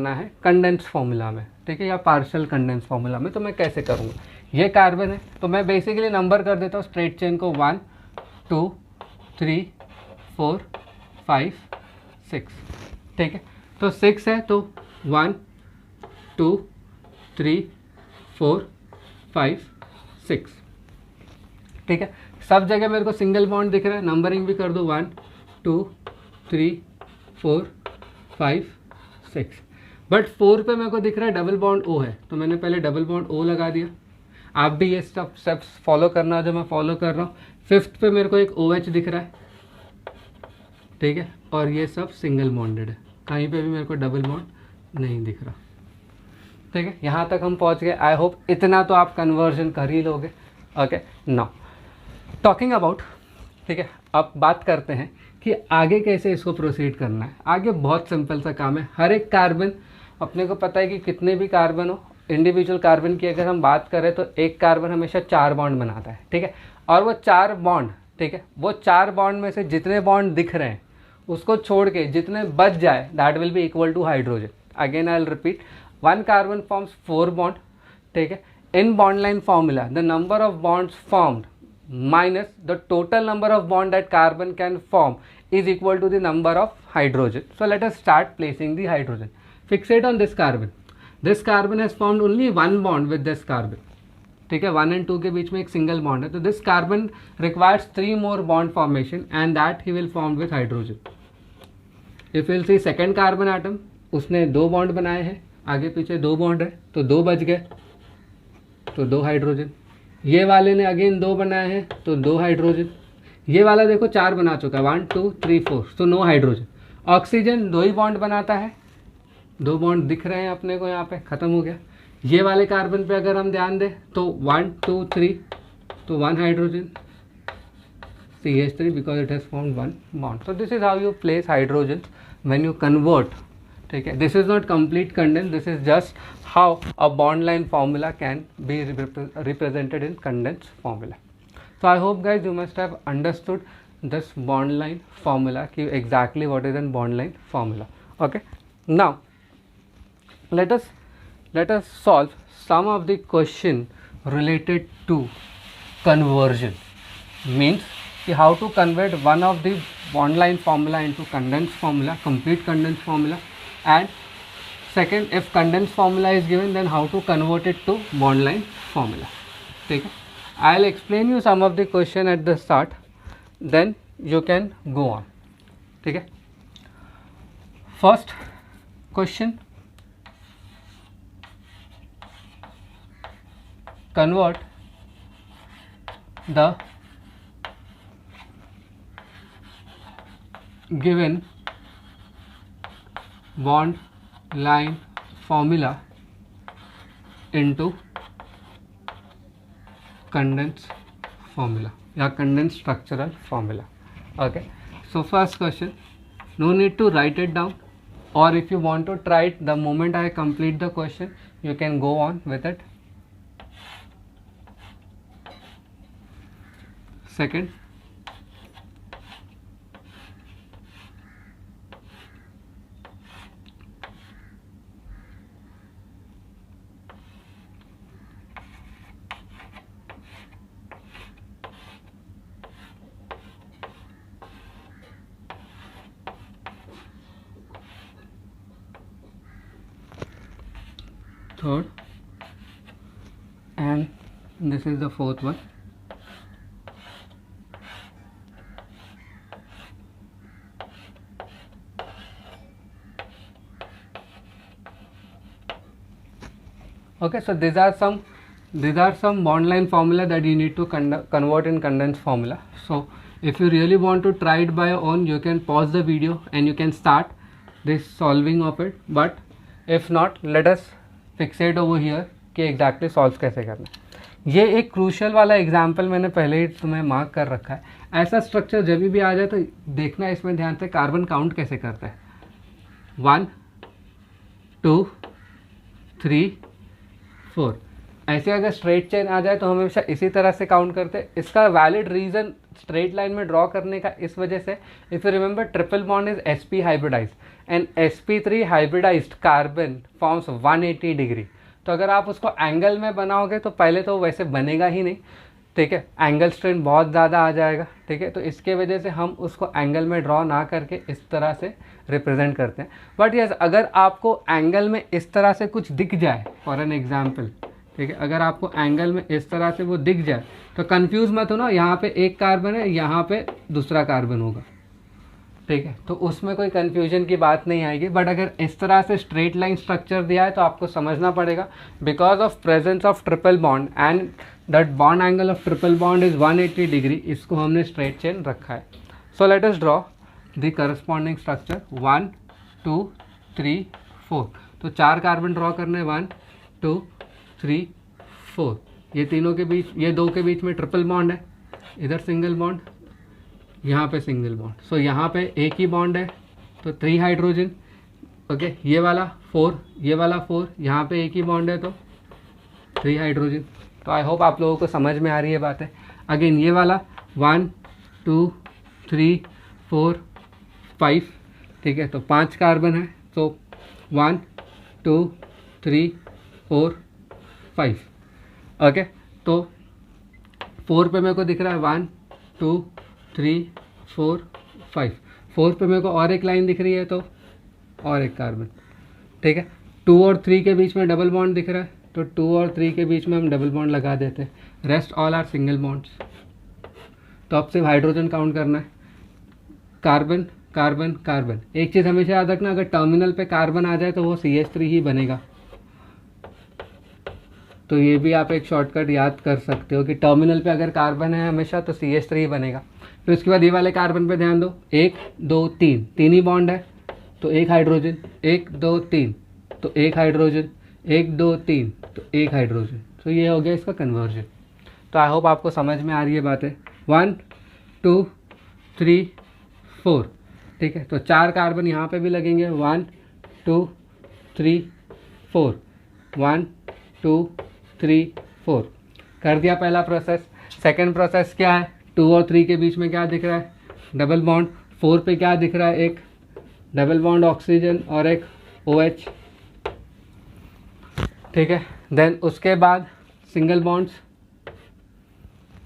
Speaker 1: है कंडेंस फॉर्मूला में, ठीक है, या पार्शियल कंडेंस फॉर्मूला में। तो मैं कैसे करूँगा, ये कार्बन है तो मैं बेसिकली नंबर कर देता हूँ स्ट्रेट चेन को 1 2 3 4 5 6, ठीक है। तो 6 है तो 1 2 3 4 5 6, ठीक है। सब जगह मेरे को सिंगल बॉन्ड दिख रहा है, नंबरिंग भी कर दो 1 2 3 4 5 6। बट 4 पे मेरे को दिख रहा है डबल बॉन्ड ओ है, तो मैंने पहले डबल बॉन्ड ओ लगा दिया। आप भी ये सब स्टेप्स फॉलो करना जो मैं फॉलो कर रहा हूँ। 5th पे मेरे को एक OH दिख रहा है, ठीक है, और ये सब सिंगल बॉन्डेड है, कहीं पे भी मेरे को डबल बॉन्ड नहीं दिख रहा, ठीक है। यहाँ तक हम पहुँच गए। आई होप इतना तो आप कन्वर्जन कर ही लोगे। ओके, नाउ टॉकिंग अबाउट, ठीक है, अब बात करते हैं कि आगे कैसे इसको प्रोसीड करना है। आगे बहुत सिंपल सा काम है। हर एक कार्बन, अपने को पता है कि कितने भी कार्बन हो, इंडिविजुअल कार्बन की अगर हम बात करें तो एक कार्बन हमेशा 4 बॉन्ड बनाता है, ठीक है। और वो 4 बॉन्ड, ठीक है, वो 4 बॉन्ड में से जितने बॉन्ड दिख रहे हैं उसको छोड़ के जितने बच जाए that will be equal to hydrogen. Again I will repeat, 1 carbon forms 4 bond, ठीक है। In bond line formula the number of bonds formed minus the total number of bond that carbon can form is equal to the number of hydrogen. So let us start placing the hydrogen. Fixate on this carbon. This carbon has formed only one bond with this carbon, ठीक है। 1 and 2 के बीच में एक single bond है, तो this carbon requires 3 more bond formation and that he will form with hydrogen. If you will see second carbon atom, उसने 2 bond बनाए हैं, आगे पीछे 2 बॉन्ड है तो 2 बच गए, तो 2 हाइड्रोजन। ये वाले ने अगेन 2 बनाए हैं तो 2 हाइड्रोजन। ये वाला देखो 4 बना चुका है, 1 2 3 4, तो नो हाइड्रोजन। ऑक्सीजन 2 ही बॉन्ड बनाता है, 2 बॉन्ड दिख रहे हैं अपने को यहाँ पे, खत्म हो गया। ये वाले कार्बन पे अगर हम ध्यान दें तो 1 2 3, तो 1 hydrogen, CH3 because it has formed 1 bond. So this is how you place hydrogen when you convert, ठीक है। This is not complete condense, this is just how a bond line formula can be represented in condensed formula. So I hope guys you must have understood this bond line formula, कि exactly what is a bond line formula. Okay, now let us solve some of the question related to conversion, means how to convert one of the bond line formula into condensed formula, complete condensed formula, and second, if condensed formula is given then how to convert it to bond line formula, ठीक है। I'll explain you some of the question at the start, then you can go on, ठीक है। First question, convert the given bond line formula into condensed formula या condensed structural formula. Okay, so first question, no need to write it down, or if you want to try it the moment I complete the question you can go on with it. Second, third, and this is the fourth one. Okay, so these are some bond line formula that you need to convert in condensed formula. So if you really want to try it by your own, you can pause the video and you can start this solving of it. But if not, let us fixate over here कि exactly solve कैसे करना है. ये एक crucial वाला example मैंने पहले ही तुम्हें मार्क कर रखा है. ऐसा स्ट्रक्चर जब भी आ जाए तो देखना इसमें ध्यान से कार्बन काउंट कैसे करता है. 1 2 3 4. ऐसे अगर स्ट्रेट चेन आ जाए तो हम हमेशा इसी तरह से काउंट करते हैं. इसका वैलिड रीज़न स्ट्रेट लाइन में ड्रॉ करने का इस वजह से, if you remember, triple bond is sp hybridized and sp3 hybridized carbon forms 180 degree. तो अगर आप उसको एंगल में बनाओगे तो पहले तो वैसे बनेगा ही नहीं, ठीक है, एंगल स्ट्रेन बहुत ज़्यादा आ जाएगा, ठीक है. तो इसके वजह से हम उसको एंगल में ड्रॉ ना करके इस तरह से रिप्रेजेंट करते हैं. बट यस, अगर आपको एंगल में इस तरह से कुछ दिख जाए, फॉर एन एग्जाम्पल, ठीक है, अगर आपको एंगल में इस तरह से वो दिख जाए तो कंफ्यूज मत हो ना, यहाँ पे एक कार्बन है, यहाँ पे दूसरा कार्बन होगा, ठीक है, तो उसमें कोई कंफ्यूजन की बात नहीं आएगी. बट अगर इस तरह से स्ट्रेट लाइन स्ट्रक्चर दिया है तो आपको समझना पड़ेगा, because of presence of triple bond and that bond angle of triple bond is 180 degree, इसको हमने स्ट्रेट चेन रखा है. So let us draw the corresponding structure. 1 2 3 4. तो 4 कार्बन ड्रॉ करने, 1 2 3 4. ये तीनों के बीच, ये दो के बीच में ट्रिपल बॉन्ड है, इधर सिंगल बॉन्ड, यहाँ पे सिंगल बॉन्ड. सो यहाँ पे एक ही बॉन्ड है तो 3 हाइड्रोजन. ओके, ये वाला 4, ये वाला 4, यहाँ पे एक ही बॉन्ड है तो 3 हाइड्रोजन. तो आई होप आप लोगों को समझ में आ रही है बात है. अगेन ये वाला 1 2 3 4 5, ठीक है, तो 5 कार्बन है, तो 1 2 3 4 5. ओके, तो 4 पे मेरे को दिख रहा है 1 2 3 4 5. 4 पे मेरे को और एक लाइन दिख रही है तो और एक कार्बन, ठीक है. 2 और 3 के बीच में डबल बॉन्ड दिख रहा है तो 2 और 3 के बीच में हम डबल बॉन्ड लगा देते हैं. Rest all are single bonds. तो अब सिर्फ हाइड्रोजन काउंट करना है. Carbon carbon carbon. एक चीज़ हमेशा याद रखना, अगर टर्मिनल पे कार्बन आ जाए तो वो CH3 ही बनेगा. तो ये भी आप एक शॉर्टकट याद कर सकते हो कि टर्मिनल पे अगर कार्बन है हमेशा तो CH3 ही बनेगा. फिर उसके बाद ये वाले कार्बन पे ध्यान दो, 1 2 3, 3 ही बॉन्ड है तो 1 हाइड्रोजन, 1 2 3 तो 1 हाइड्रोजन, 1 2 3 तो 1 हाइड्रोजन. तो ये हो गया इसका कन्वर्जन. तो आई होप आपको समझ में आ रही है बातें. 1 2 3 4, ठीक है, तो 4 कार्बन यहाँ पे भी लगेंगे. 1 2 3 4, 1 2 3 4. कर दिया पहला प्रोसेस. सेकंड प्रोसेस क्या है, 2 और 3 के बीच में क्या दिख रहा है, डबल बॉन्ड. 4 पे क्या दिख रहा है, एक डबल बॉन्ड ऑक्सीजन और एक OH, ठीक है. देन उसके बाद single bonds,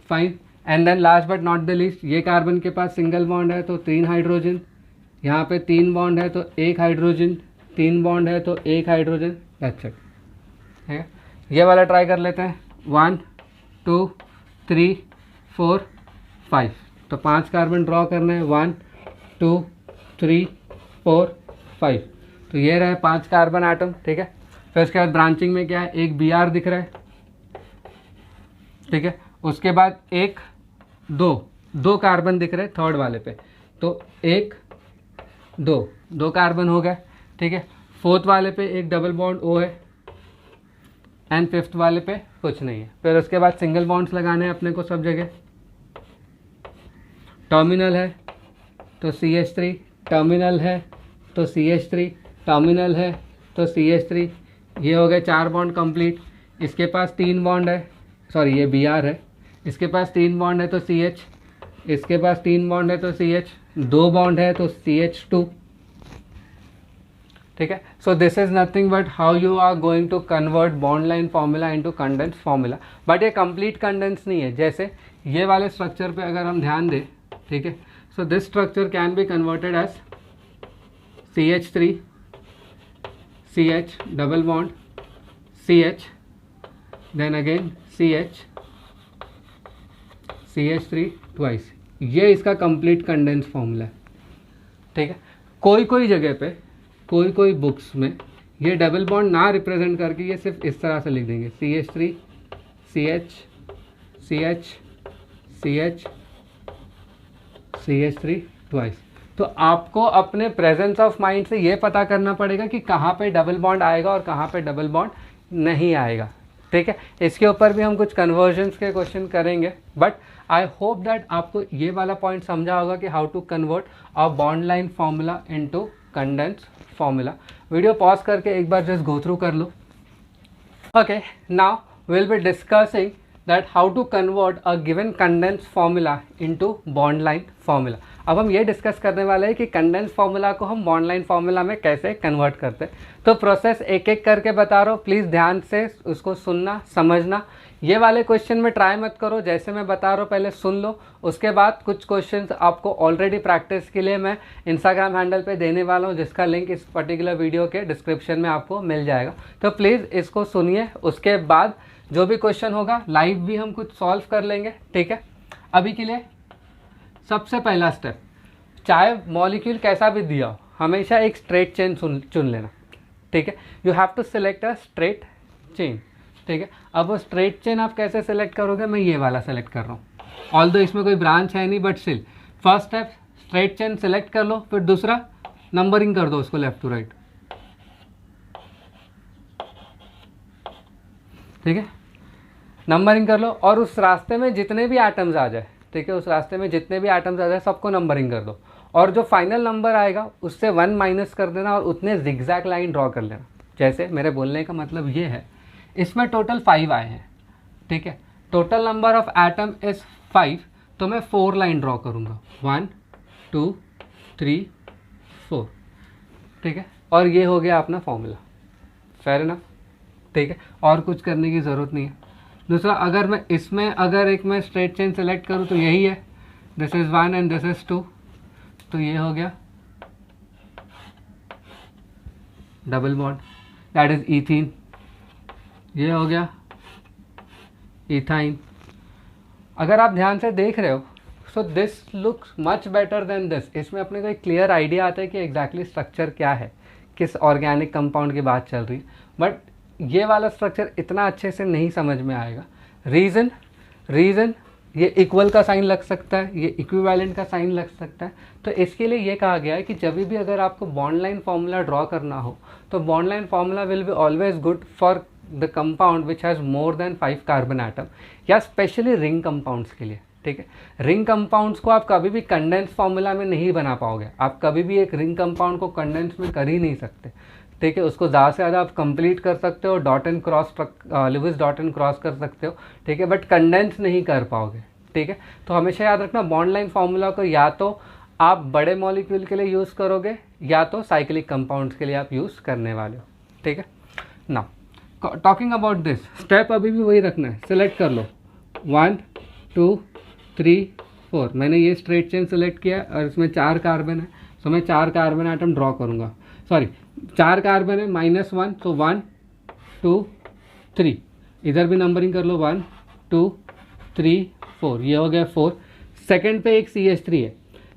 Speaker 1: fine. And then last but not the least, ये कार्बन के पास सिंगल बॉन्ड है तो 3 हाइड्रोजन, यहाँ पे 3 बॉन्ड है तो 1 हाइड्रोजन, 3 बॉन्ड है तो 1 हाइड्रोजन. दैट्स इट, ठीक है. ये वाला ट्राई कर लेते हैं. 1 2 3 4 5. तो 5 कार्बन ड्रॉ करना है. 1 2 3 4 5. तो ये रहे 5 कार्बन एटम, ठीक है. फिर उसके बाद ब्रांचिंग में क्या है, एक Br दिख रहा है, ठीक है. उसके बाद 1 2 कार्बन दिख रहे हैं थर्ड वाले पे, तो 1 2 कार्बन हो गए, ठीक है. फोर्थ वाले पे एक डबल बॉन्ड O है एंड फिफ्थ वाले पे कुछ नहीं है. फिर उसके बाद सिंगल बॉन्ड्स लगाने हैं अपने को सब जगह. टर्मिनल है तो CH3, टर्मिनल है तो CH3, टर्मिनल है तो CH3. ये हो गए 4 बॉन्ड कंप्लीट. इसके पास 3 बॉन्ड है, सॉरी ये Br है, इसके पास 3 बॉन्ड है तो CH, इसके पास 3 बॉन्ड है तो CH, 2 बॉन्ड है तो CH2, ठीक है. So this is nothing but how you are going to convert bond line formula into condense formula. But ये कंप्लीट कंडेंस नहीं है. जैसे ये वाले स्ट्रक्चर पे अगर हम ध्यान दें, ठीक है, so this structure can be converted as CH3 CH double bond CH, then again CH, CH3 twice. ये इसका कंप्लीट कंडेंस फॉर्मूला है, ठीक है। कोई जगह पे कोई बुक्स में ये डबल बॉन्ड ना रिप्रेजेंट करके ये सिर्फ इस तरह से लिख देंगे CH3 CH CH CH CH3 twice. तो आपको अपने प्रेजेंस ऑफ माइंड से ये पता करना पड़ेगा कि कहाँ पे डबल बॉन्ड आएगा और कहाँ पे डबल बॉन्ड नहीं आएगा, ठीक है। इसके ऊपर भी हम कुछ कन्वर्जन्स के क्वेश्चन करेंगे, बट आई होप दैट आपको ये वाला पॉइंट समझा होगा कि how to convert a bond line formula into condense formula. Video pause करके एक बार जस्ट गो थ्रू कर लो। Okay, now will be discussing that how to convert a given condense formula into bond line formula। अब हम ये discuss करने वाले हैं कि कंडेंस फार्मूला को हम बॉन्ड लाइन फार्मूला में कैसे कन्वर्ट करते हैं। तो प्रोसेस एक एक करके बता रहा हूँ, प्लीज़ ध्यान से उसको सुनना समझना। ये वाले क्वेश्चन में ट्राई मत करो, जैसे मैं बता रहा हूँ पहले सुन लो, उसके बाद कुछ क्वेश्चंस आपको ऑलरेडी प्रैक्टिस के लिए मैं इंस्टाग्राम हैंडल पे देने वाला हूँ, जिसका लिंक इस पर्टिकुलर वीडियो के डिस्क्रिप्शन में आपको मिल जाएगा। तो प्लीज़ इसको सुनिए, उसके बाद जो भी क्वेश्चन होगा लाइव भी हम कुछ सॉल्व कर लेंगे, ठीक है। अभी के लिए सबसे पहला स्टेप, चाहे मॉलिक्यूल कैसा भी दिया हो, हमेशा एक स्ट्रेट चेन चुन लेना, ठीक है। You have to select a straight chain, ठीक है। अब वो स्ट्रेट चेन आप कैसे सिलेक्ट करोगे, मैं ये वाला सेलेक्ट कर रहा हूँ, ऑल्दो इसमें कोई ब्रांच है नहीं, but still first step straight chain select कर लो, फिर दूसरा नंबरिंग कर दो उसको लेफ्ट टू राइट, ठीक है। नंबरिंग कर लो और उस रास्ते में जितने भी एटम्स आ जाए, ठीक है, उस रास्ते में जितने भी एटम्स आ जाए सबको नंबरिंग कर दो, और जो फाइनल नंबर आएगा उससे 1 माइनस कर देना और उतने जिगजैग लाइन ड्रॉ कर लेना। जैसे मेरे बोलने का मतलब ये है, इसमें टोटल 5 आए हैं, ठीक है, total number of atom is 5, तो मैं 4 लाइन ड्रॉ करूँगा, 1 2 3 4, ठीक है। और ये हो गया अपना फॉर्मूला, फेयर इनफ, ठीक है, और कुछ करने की ज़रूरत नहीं है। दूसरा, अगर मैं इसमें अगर एक मैं स्ट्रेट चेन सेलेक्ट करूँ तो यही है, this is 1 and this is 2, तो ये हो गया double bond, that is ethene, ये हो गया इथाइन। अगर आप ध्यान से देख रहे हो, so this looks much better than this. इसमें अपने को एक क्लियर आइडिया आता है कि एग्जैक्टली स्ट्रक्चर क्या है, किस ऑर्गेनिक कंपाउंड की बात चल रही है, बट ये वाला स्ट्रक्चर इतना अच्छे से नहीं समझ में आएगा। रीज़न ये इक्वल का साइन लग सकता है, ये इक्विवेलेंट का साइन लग सकता है। तो इसके लिए ये कहा गया है कि जब भी अगर आपको बॉन्ड लाइन फार्मूला ड्रॉ करना हो, तो bond line formula will be always good for the compound which has more than 5 carbon atom, या स्पेशली रिंग कंपाउंड्स के लिए, ठीक है। रिंग कंपाउंड्स को आप कभी भी कंडेंस फार्मूला में नहीं बना पाओगे, आप कभी भी एक रिंग कंपाउंड को कंडेंस में कर ही नहीं सकते, ठीक है। उसको ज़्यादा से ज़्यादा आप कंप्लीट कर सकते हो, dot and cross, Lewis dot and cross कर सकते हो, ठीक है, बट कंडेंस नहीं कर पाओगे, ठीक है। तो हमेशा याद रखना, बॉन्ड लाइन फार्मूला को या तो आप बड़े मॉलिक्यूल के लिए यूज़ करोगे या तो साइक्लिक कंपाउंड्स के लिए आप यूज़ करने वाले हो, ठीक है। Now talking about this step अभी भी वही रखना है, सिलेक्ट कर लो 1 2 3 4। मैंने ये स्ट्रेट चेन सेलेक्ट किया और इसमें 4 कार्बन है, तो मैं 4 कार्बन आइटम ड्रॉ करूँगा, सॉरी 4 कार्बन है, -1, तो 1 2 3, इधर भी नंबरिंग कर लो 1 2 3 4, ये हो गया 4। सेकंड पे एक CH3 है,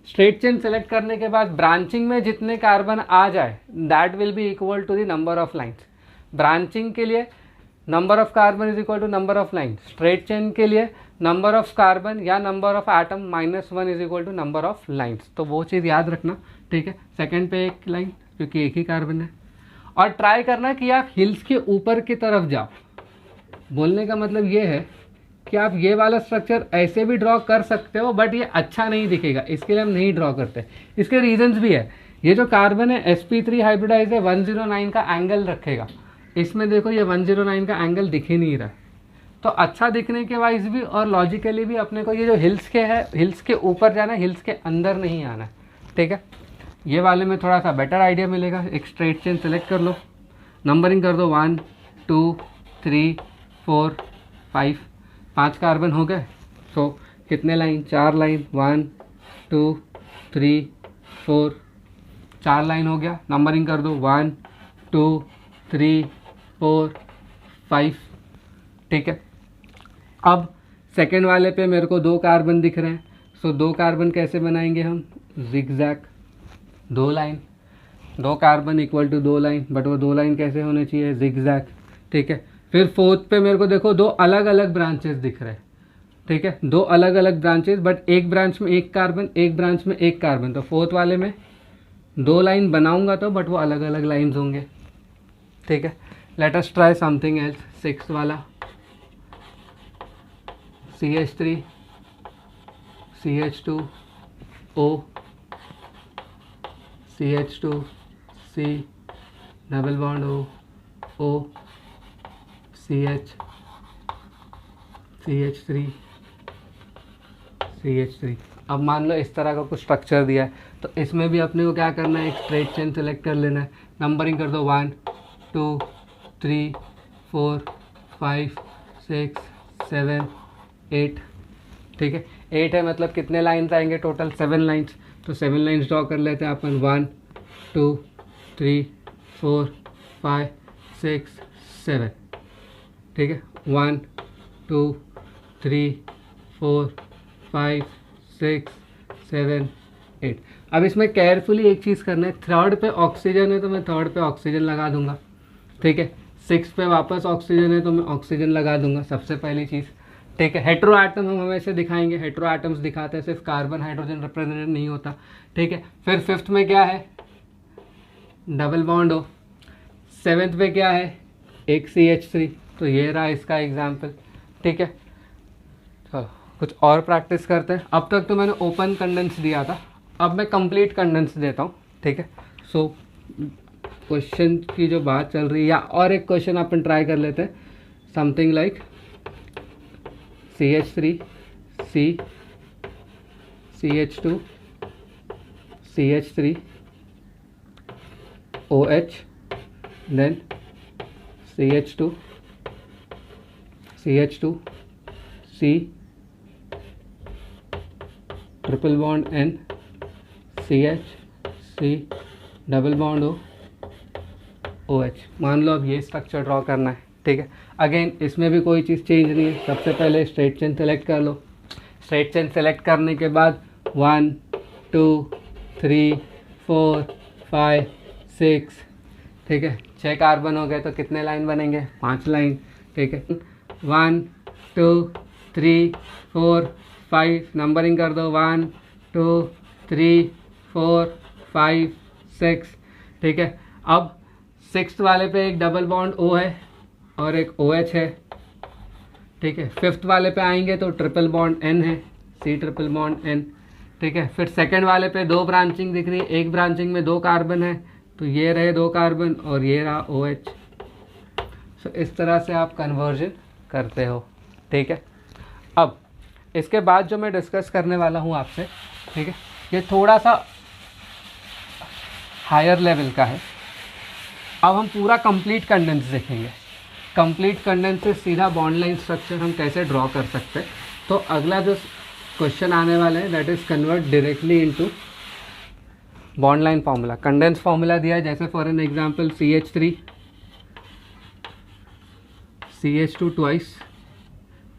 Speaker 1: स्ट्रेट चेन सेलेक्ट करने के बाद ब्रांचिंग में जितने कार्बन आ जाए that will be equal to the number of lines. Branching के लिए number of carbon is equal to number of line, straight chain के लिए नंबर ऑफ कार्बन या number of atom -1 is equal to number of lines, तो वो चीज़ याद रखना, ठीक है। सेकंड पे एक लाइन क्योंकि एक ही कार्बन है, और ट्राई करना कि आप हिल्स के ऊपर की तरफ जाओ। बोलने का मतलब ये है कि आप ये वाला स्ट्रक्चर ऐसे भी ड्रॉ कर सकते हो, बट ये अच्छा नहीं दिखेगा, इसके लिए हम नहीं ड्रॉ करते। इसके रीजंस भी है, ये जो कार्बन है sp3 हाइब्रिडाइज है, 109 का एंगल रखेगा, इसमें देखो ये 109 का एंगल दिख ही नहीं रहा है। तो अच्छा दिखने के वाइज भी और लॉजिकली भी अपने को ये जो हिल्स के है, हिल्स के ऊपर जाना है, हिल्स के अंदर नहीं आना है, ठीक है। ये वाले में थोड़ा सा बेटर आइडिया मिलेगा। एक स्ट्रेट चेन सेलेक्ट कर लो, नंबरिंग कर दो 1 2 3 4 5, 5 कार्बन हो गए, सो कितने लाइन, 4 लाइन, 1 2 3 4, 4 लाइन हो गया। नंबरिंग कर दो 1 2 3 4 5, ठीक है। अब सेकेंड वाले पे मेरे को 2 कार्बन दिख रहे हैं, सो 2 कार्बन कैसे बनाएंगे हम, zigzag, 2 line, 2 carbon equal to 2 line, but वो 2 लाइन कैसे होने चाहिए, जिगजैग, ठीक है। फिर फोर्थ पे मेरे को देखो 2 अलग अलग ब्रांचेस दिख रहे हैं, ठीक है, 2 अलग अलग ब्रांचेस, बट एक ब्रांच में 1 कार्बन, एक ब्रांच में 1 कार्बन, तो फोर्थ वाले में 2 लाइन बनाऊंगा तो, बट वो अलग अलग लाइन्स होंगे, ठीक है। लेट अस ट्राई समथिंग एल्स, 6 वाला CH3 CH2 O CH2 C double bond O CH CH3 CH3। अब मान लो इस तरह का कुछ स्ट्रक्चर दिया है, तो इसमें भी अपने को क्या करना है, एक स्ट्रेट चेन सेलेक्ट कर लेना है, नंबरिंग कर दो 1 2 3 4 5 6 7 8, ठीक है। 8 है मतलब कितने लाइन्स आएंगे टोटल, 7 लाइन्स, तो 7 लाइन्स ड्रॉ कर लेते हैं अपन, 1 2 3 4 5 6 7, ठीक है, 1 2 3 4 5 6 7 8। अब इसमें केयरफुली एक चीज़ करना है, थर्ड पे ऑक्सीजन है तो मैं थर्ड पे ऑक्सीजन लगा दूंगा, ठीक है। 6 पे वापस ऑक्सीजन है तो मैं ऑक्सीजन लगा दूंगा, सबसे पहली चीज़, ठीक है। हेट्रो एटम हम हमेशा दिखाएंगे, हेट्रो एटम्स दिखाते हैं, सिर्फ कार्बन हाइड्रोजन रिप्रेजेंटेड नहीं होता, ठीक है। फिर 5th में क्या है, डबल बॉन्ड हो, 7th पे क्या है, एक CH3, तो ये रहा इसका एग्जाम्पल, ठीक है। चलो कुछ और प्रैक्टिस करते हैं। अब तक तो मैंने ओपन कंडेंस दिया था, अब मैं कंप्लीट कंडेंस देता हूँ, ठीक है। सो क्वेश्चन की जो बात चल रही है, या और एक क्वेश्चन अपन ट्राई कर लेते हैं, something like CH3 C CH2 CH3 OH, then CH2 CH2 C triple bond N CH C double bond OH। मान लो अब ये स्ट्रक्चर ड्रॉ करना है, ठीक है। अगेन इसमें भी कोई चीज़ चेंज नहीं है, सबसे पहले स्ट्रेट चेन सेलेक्ट कर लो, स्ट्रेट चेन सेलेक्ट करने के बाद 1 2 3 4 5 6, ठीक है, 6 कार्बन हो गए तो कितने लाइन बनेंगे, 5 लाइन, ठीक है। 1 2 3 4 5, नंबरिंग कर दो 1 2 3 4 5 6, ठीक है। अब 6th वाले पे एक डबल बॉन्ड O है और एक OH है, ठीक है। 5th वाले पे आएंगे तो ट्रिपल बॉन्ड N है, C ट्रिपल बॉन्ड N, ठीक है। फिर सेकंड वाले पे 2 ब्रांचिंग दिख रही है, एक ब्रांचिंग में 2 कार्बन है, तो ये रहे 2 कार्बन और ये रहा OH। सो इस तरह से आप कन्वर्जन करते हो, ठीक है। अब इसके बाद जो मैं डिस्कस करने वाला हूँ आपसे, ठीक है, ये थोड़ा सा हायर लेवल का है। अब हम पूरा कंप्लीट कंडेंस देखेंगे, कंप्लीट कंडेंस से सीधा बॉन्ड लाइन स्ट्रक्चर हम कैसे ड्रॉ कर सकते हैं। तो अगला जो क्वेश्चन आने वाला है that is convert directly into bond line formula. Condense formula दिया है, जैसे for an example CH3 CH2 twice,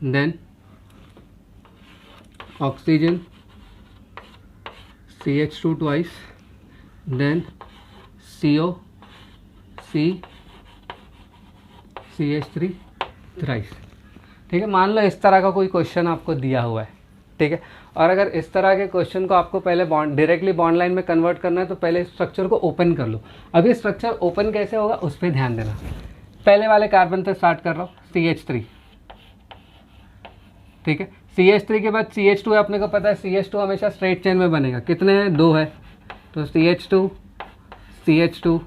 Speaker 1: then oxygen CH2 twice, then CO C CH3 thrice, ठीक है। मान लो इस तरह का कोई क्वेश्चन आपको दिया हुआ है, ठीक है, और अगर इस तरह के क्वेश्चन को आपको पहले डायरेक्टली बॉन्ड लाइन में कन्वर्ट करना है तो पहले स्ट्रक्चर को ओपन कर लो। अभी स्ट्रक्चर ओपन कैसे होगा उस पर ध्यान देना। पहले वाले कार्बन से स्टार्ट कर रहा हूँ, CH3, ठीक है। CH3 के बाद CH2 है, अपने को पता है CH2 हमेशा स्ट्रेट चेन में बनेगा, कितने हैं, 2 है, तो CH2 CH2।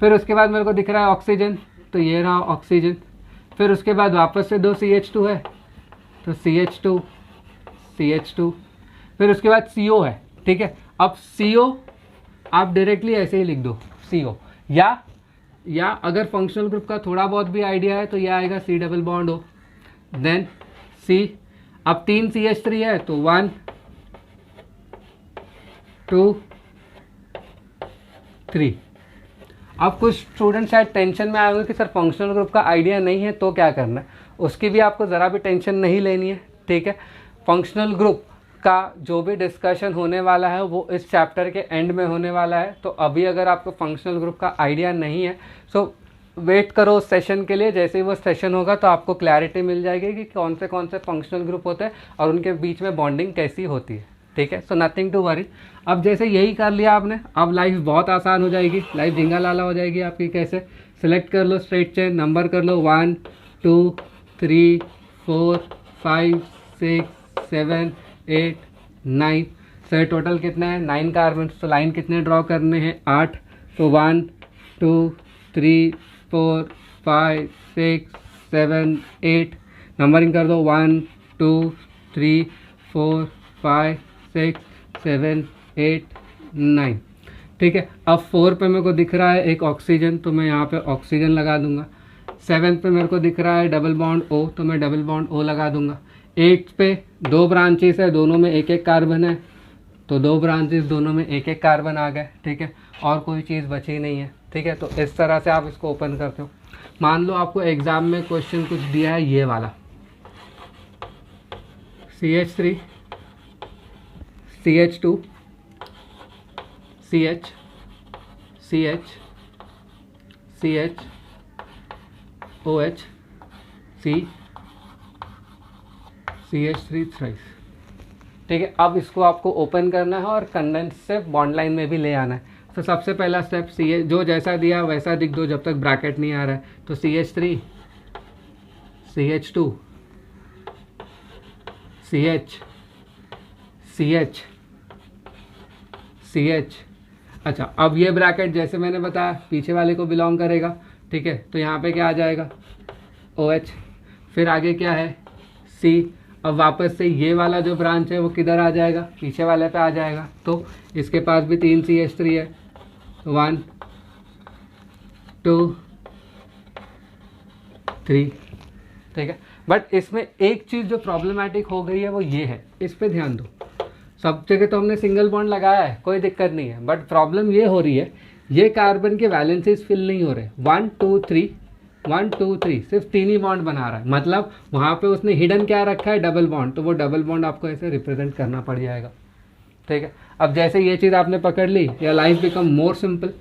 Speaker 1: फिर उसके बाद मेरे को दिख रहा है ऑक्सीजन, तो ये रहा ऑक्सीजन। फिर उसके बाद वापस से 2 CH2 है, तो CH2 CH2। फिर उसके बाद CO है, ठीक है। अब CO आप डायरेक्टली ऐसे ही लिख दो CO, या अगर फंक्शनल ग्रुप का थोड़ा बहुत भी आइडिया है तो यह आएगा C double bond O, then C। अब 3 CH3 है तो 1 2 3। अब कुछ स्टूडेंट शायद टेंशन में आए होंगे कि सर फंक्शनल ग्रुप का आइडिया नहीं है तो क्या करना है, उसकी भी आपको ज़रा भी टेंशन नहीं लेनी है, ठीक है। फंक्शनल ग्रुप का जो भी डिस्कशन होने वाला है वो इस चैप्टर के एंड में होने वाला है। तो अभी अगर आपको फंक्शनल ग्रुप का आइडिया नहीं है सो वेट करो उस सेशन के लिए, जैसे ही वो सेशन होगा तो आपको क्लैरिटी मिल जाएगी कि कौन से फंक्शनल ग्रुप होते हैं और उनके बीच में बॉन्डिंग कैसी होती है, ठीक है। So nothing to worry. अब जैसे यही कर लिया आपने, अब लाइफ बहुत आसान हो जाएगी, लाइफ झिंगा लाला हो जाएगी आपकी। कैसे? सिलेक्ट कर लो स्ट्रेट चेन, नंबर कर लो 1 2 3 4 5 6 7 8 9। सर टोटल कितना है? 9 कार्बन। तो लाइन कितने ड्रॉ करने हैं? 8। तो 1 2 3 4 5 6 7 8। नंबरिंग कर दो 1 2 3 4 5 6 7 8 9, ठीक है। अब 4 पे मेरे को दिख रहा है एक ऑक्सीजन, तो मैं यहाँ पे ऑक्सीजन लगा दूंगा। 7 पे मेरे को दिख रहा है डबल बॉन्ड O, तो मैं डबल बॉन्ड O लगा दूंगा। 8 पे 2 ब्रांचेस है, दोनों में एक एक कार्बन है, तो 2 ब्रांचेस दोनों में एक एक कार्बन आ गए, ठीक है। और कोई चीज़ बची नहीं है, ठीक है। तो इस तरह से आप इसको ओपन करते हो। मान लो आपको एग्जाम में क्वेश्चन कुछ दिया है ये वाला, CH3 CH2 CH CH CH OH C CH3 thrice, ठीक है। अब इसको आपको ओपन करना है और कंडेंस से बॉन्ड लाइन में भी ले आना है। तो सबसे पहला स्टेप CH, जो जैसा दिया वैसा लिख दो जब तक ब्रैकेट नहीं आ रहा है। तो CH3 CH2 CH CH CH। अच्छा, अब ये ब्रैकेट जैसे मैंने बताया पीछे वाले को बिलोंग करेगा, ठीक है। तो यहाँ पे क्या आ जाएगा? OH। फिर आगे क्या है? C। अब वापस से ये वाला जो ब्रांच है वो किधर आ जाएगा? पीछे वाले पे आ जाएगा। तो इसके पास भी 3 CH3 है, 1 2 3, ठीक है। बट इसमें एक चीज़ जो प्रॉब्लमेटिक हो गई है वो ये है, इस पे ध्यान दो। सब जगह तो हमने सिंगल बॉन्ड लगाया है, कोई दिक्कत नहीं है, बट प्रॉब्लम ये हो रही है ये कार्बन के वैलेंसीज फिल नहीं हो रहे। 1 2 3 1 2 3 सिर्फ 3 ही बॉन्ड बना रहा है, मतलब वहाँ पे उसने हिडन क्या रखा है? Double bond. तो वो डबल बॉन्ड आपको ऐसे रिप्रेजेंट करना पड़ जाएगा, ठीक है। अब जैसे ये चीज़ आपने पकड़ ली, या लाइफ बिकम मोर सिंपल।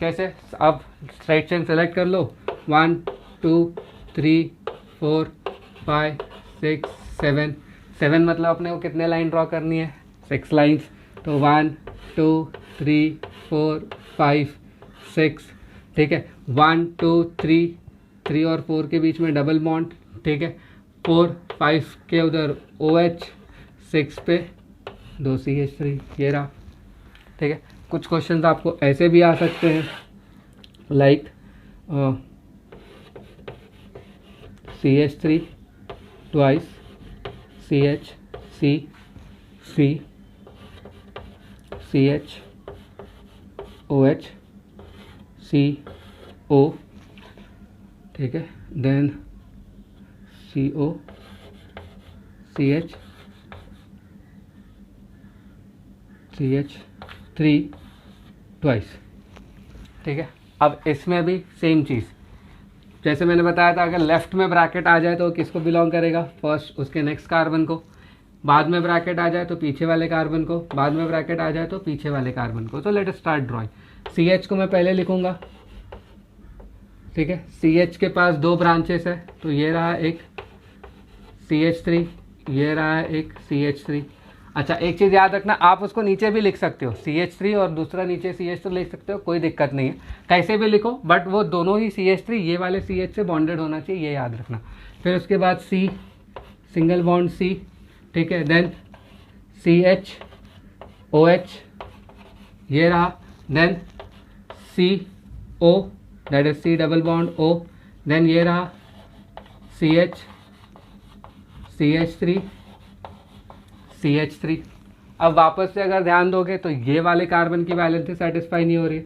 Speaker 1: कैसे? अब स्ट्राइट चेन सेलेक्ट कर लो 1 2 3 4 5 6 7 7, मतलब अपने को कितने लाइन ड्रॉ करनी है? 6 लाइन्स। तो 1 2 3 4 5 6, ठीक है। 1 2 3 और 4 के बीच में डबल बॉन्ड, ठीक है। 4 5 के उधर OH, 6 पे 2 CH3, ये रहा, ठीक है। कुछ क्वेश्चंस आपको ऐसे भी आ सकते हैं, like CH3 twice CH C C CH OH C O, ठीक है। Then CO CH CH3 twice, ठीक है। अब इसमें भी सेम चीज़, जैसे मैंने बताया था, अगर लेफ्ट में ब्रैकेट आ जाए तो किसको बिलोंग करेगा? फर्स्ट उसके नेक्स्ट कार्बन को। बाद में ब्रैकेट आ जाए तो पीछे वाले कार्बन को, बाद में ब्रैकेट आ जाए तो पीछे वाले कार्बन को। तो let us start drawing. CH को मैं पहले लिखूंगा, ठीक है। CH के पास 2 ब्रांचेस है, तो ये रहा एक CH3, ये रहा एक CH3। अच्छा, एक चीज़ याद रखना, आप उसको नीचे भी लिख सकते हो, CH3 और दूसरा नीचे CH3 लिख सकते हो, कोई दिक्कत नहीं है, कैसे भी लिखो, बट वो दोनों ही CH3 ये वाले CH से बॉन्डेड होना चाहिए, ये याद रखना। फिर उसके बाद C, सिंगल बॉन्ड C, ठीक है। देन CH OH, ये रहा। Then CO, that is C double bond O। Then ये रहा CH CH3 CH3। अब वापस से अगर ध्यान दोगे तो ये वाले कार्बन की वैलेंसी सेटिस्फाई नहीं हो रही है,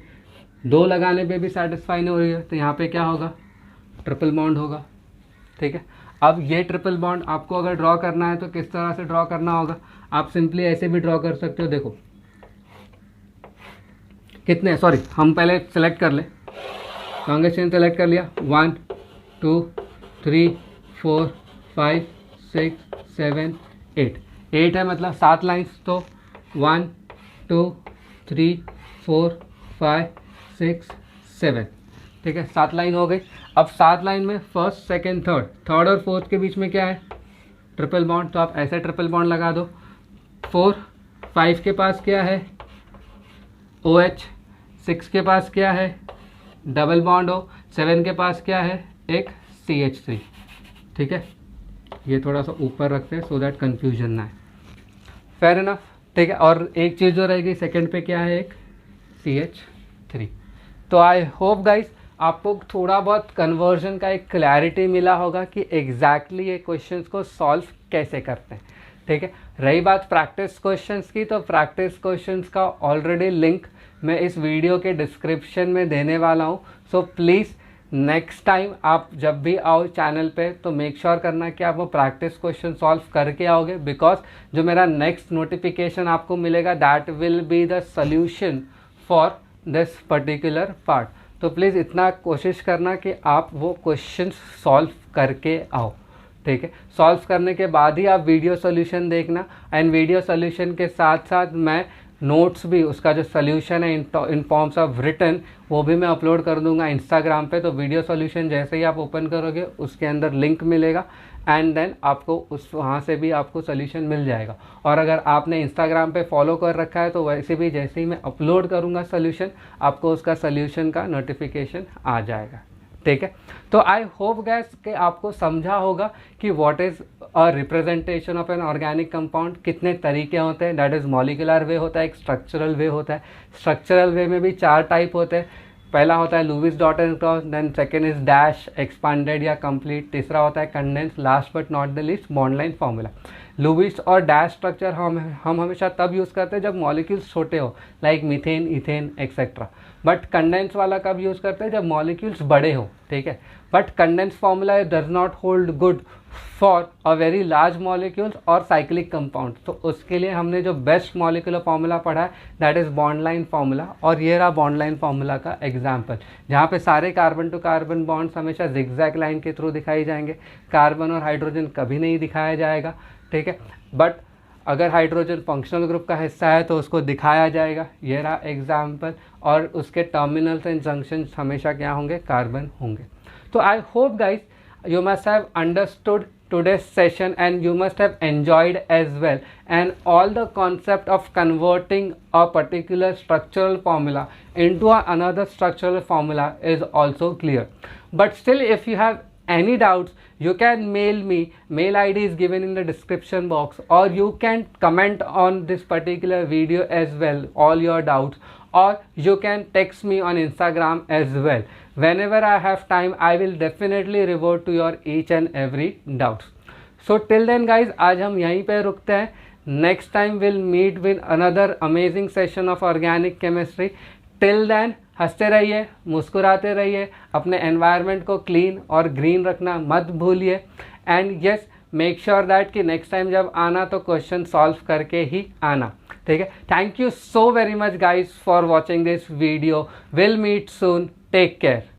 Speaker 1: 2 लगाने पे भी सेटिस्फाई नहीं हो रही है, तो यहाँ पे क्या होगा? ट्रिपल बॉन्ड होगा, ठीक है। अब ये ट्रिपल बॉन्ड आपको अगर ड्रॉ करना है तो किस तरह से ड्रॉ करना होगा? आप सिंपली ऐसे भी ड्रॉ कर सकते हो। देखो कितने, सॉरी हम पहले सेलेक्ट कर ले, लॉन्गेस्ट चेन सेलेक्ट कर लिया, 1 2 3 4 5 6 7 8, 8 है मतलब 7 लाइन्स, तो 1 2 3 4 5 6 7, ठीक है, 7 लाइन हो गई। अब 7 लाइन में फर्स्ट सेकेंड थर्ड, थर्ड और फोर्थ के बीच में क्या है, ट्रिपल बॉन्ड, तो आप ऐसे ट्रिपल बॉन्ड लगा दो। 4 5 के पास क्या है, OH, 6 के पास क्या है, डबल बॉन्ड हो, 7 के पास क्या है, एक CH3, ठीक है, ये थोड़ा सा ऊपर रखते हैं सो दैट कन्फ्यूजन ना है, फेयर इनफ, ठीक है। और एक चीज़ जो रहेगी सेकंड पे क्या है, एक CH3। तो आई होप गाइस आपको थोड़ा बहुत कन्वर्जन का एक क्लैरिटी मिला होगा कि एग्जैक्टली ये क्वेश्चंस को सॉल्व कैसे करते हैं, ठीक है। रही बात प्रैक्टिस क्वेश्चंस की, तो प्रैक्टिस क्वेश्चंस का ऑलरेडी लिंक मैं इस वीडियो के डिस्क्रिप्शन में देने वाला हूँ। सो प्लीज़ नेक्स्ट टाइम आप जब भी आओ चैनल पे तो मेक श्योर करना कि आप वो प्रैक्टिस क्वेश्चन सॉल्व करके आओगे, बिकॉज जो मेरा नेक्स्ट नोटिफिकेशन आपको मिलेगा that will be the solution for this particular part. तो प्लीज़ इतना कोशिश करना कि आप वो क्वेश्चन सॉल्व करके आओ, ठीक है। सॉल्व करने के बाद ही आप वीडियो सॉल्यूशन देखना, एंड वीडियो सॉल्यूशन के साथ साथ मैं नोट्स भी, उसका जो सॉल्यूशन है इन फॉर्म्स ऑफ रिटन, वो भी मैं अपलोड कर दूंगा इंस्टाग्राम पे। तो वीडियो सॉल्यूशन जैसे ही आप ओपन करोगे उसके अंदर लिंक मिलेगा, एंड देन आपको उस वहाँ से भी आपको सॉल्यूशन मिल जाएगा। और अगर आपने इंस्टाग्राम पे फॉलो कर रखा है तो वैसे भी जैसे ही मैं अपलोड करूँगा सॉल्यूशन, आपको उसका सॉल्यूशन का नोटिफिकेशन आ जाएगा, ठीक है। तो आई होप गैस कि आपको समझा होगा कि what is a representation of an organic compound, कितने तरीके होते हैं, दैट इज़ मॉलिकुलर वे होता है, एक स्ट्रक्चरल वे होता है। स्ट्रक्चरल वे में भी 4 टाइप होते हैं, पहला होता है Lewis dot and cross, then second is dash, expanded या कंप्लीट, तीसरा होता है condense, last but not the least bond line formula. Lewis और डैश स्ट्रक्चर हम हमेशा तब यूज़ करते हैं जब मॉलिक्यूल्स छोटे हो, like methane, ethane etcetera. But condense वाला कब यूज़ करते हैं, जब मॉलिक्यूल्स बड़े हो, ठीक है। But condense formula does not hold good for a very large molecules और साइक्लिक कंपाउंड। तो उसके लिए हमने जो बेस्ट मॉलिक्यूलर फार्मूला पढ़ा है that is bond line formula, और ये रहा बॉन्ड लाइन फार्मूला का एग्जाम्पल, जहाँ पे सारे कार्बन टू कार्बन बॉन्ड्स हमेशा जिगजैग लाइन के थ्रू दिखाई जाएंगे, कार्बन और हाइड्रोजन कभी नहीं दिखाया जाएगा, ठीक है। बट अगर हाइड्रोजन फंक्शनल ग्रुप का हिस्सा है तो उसको दिखाया जाएगा, ये रहा एग्जाम्पल। और उसके टर्मिनल्स एंड जंक्शंस हमेशा क्या होंगे, कार्बन होंगे। तो I hope guys you must have understood today's session and you must have enjoyed as well, and all the concept of converting a particular structural formula into another structural formula is also clear. But still, if you have any doubts, you can mail me. Mail ID is given in the description box, or you can comment on this particular video as well, all your doubts, or you can text me on Instagram as well. Whenever I have time, I will definitely revert to your each and every doubts. So till then guys, आज हम यहीं पे रुकते हैं. Next time we'll meet with another amazing session of organic chemistry. Till then, हंसते रहिए, मुस्कुराते रहिए, अपने एनवायरनमेंट को क्लीन और ग्रीन रखना मत भूलिए, and yes make sure that कि नेक्स्ट टाइम जब आना तो क्वेश्चन सॉल्व करके ही आना, ठीक है। Thank you so very much guys for watching this video. Will meet soon. Take care.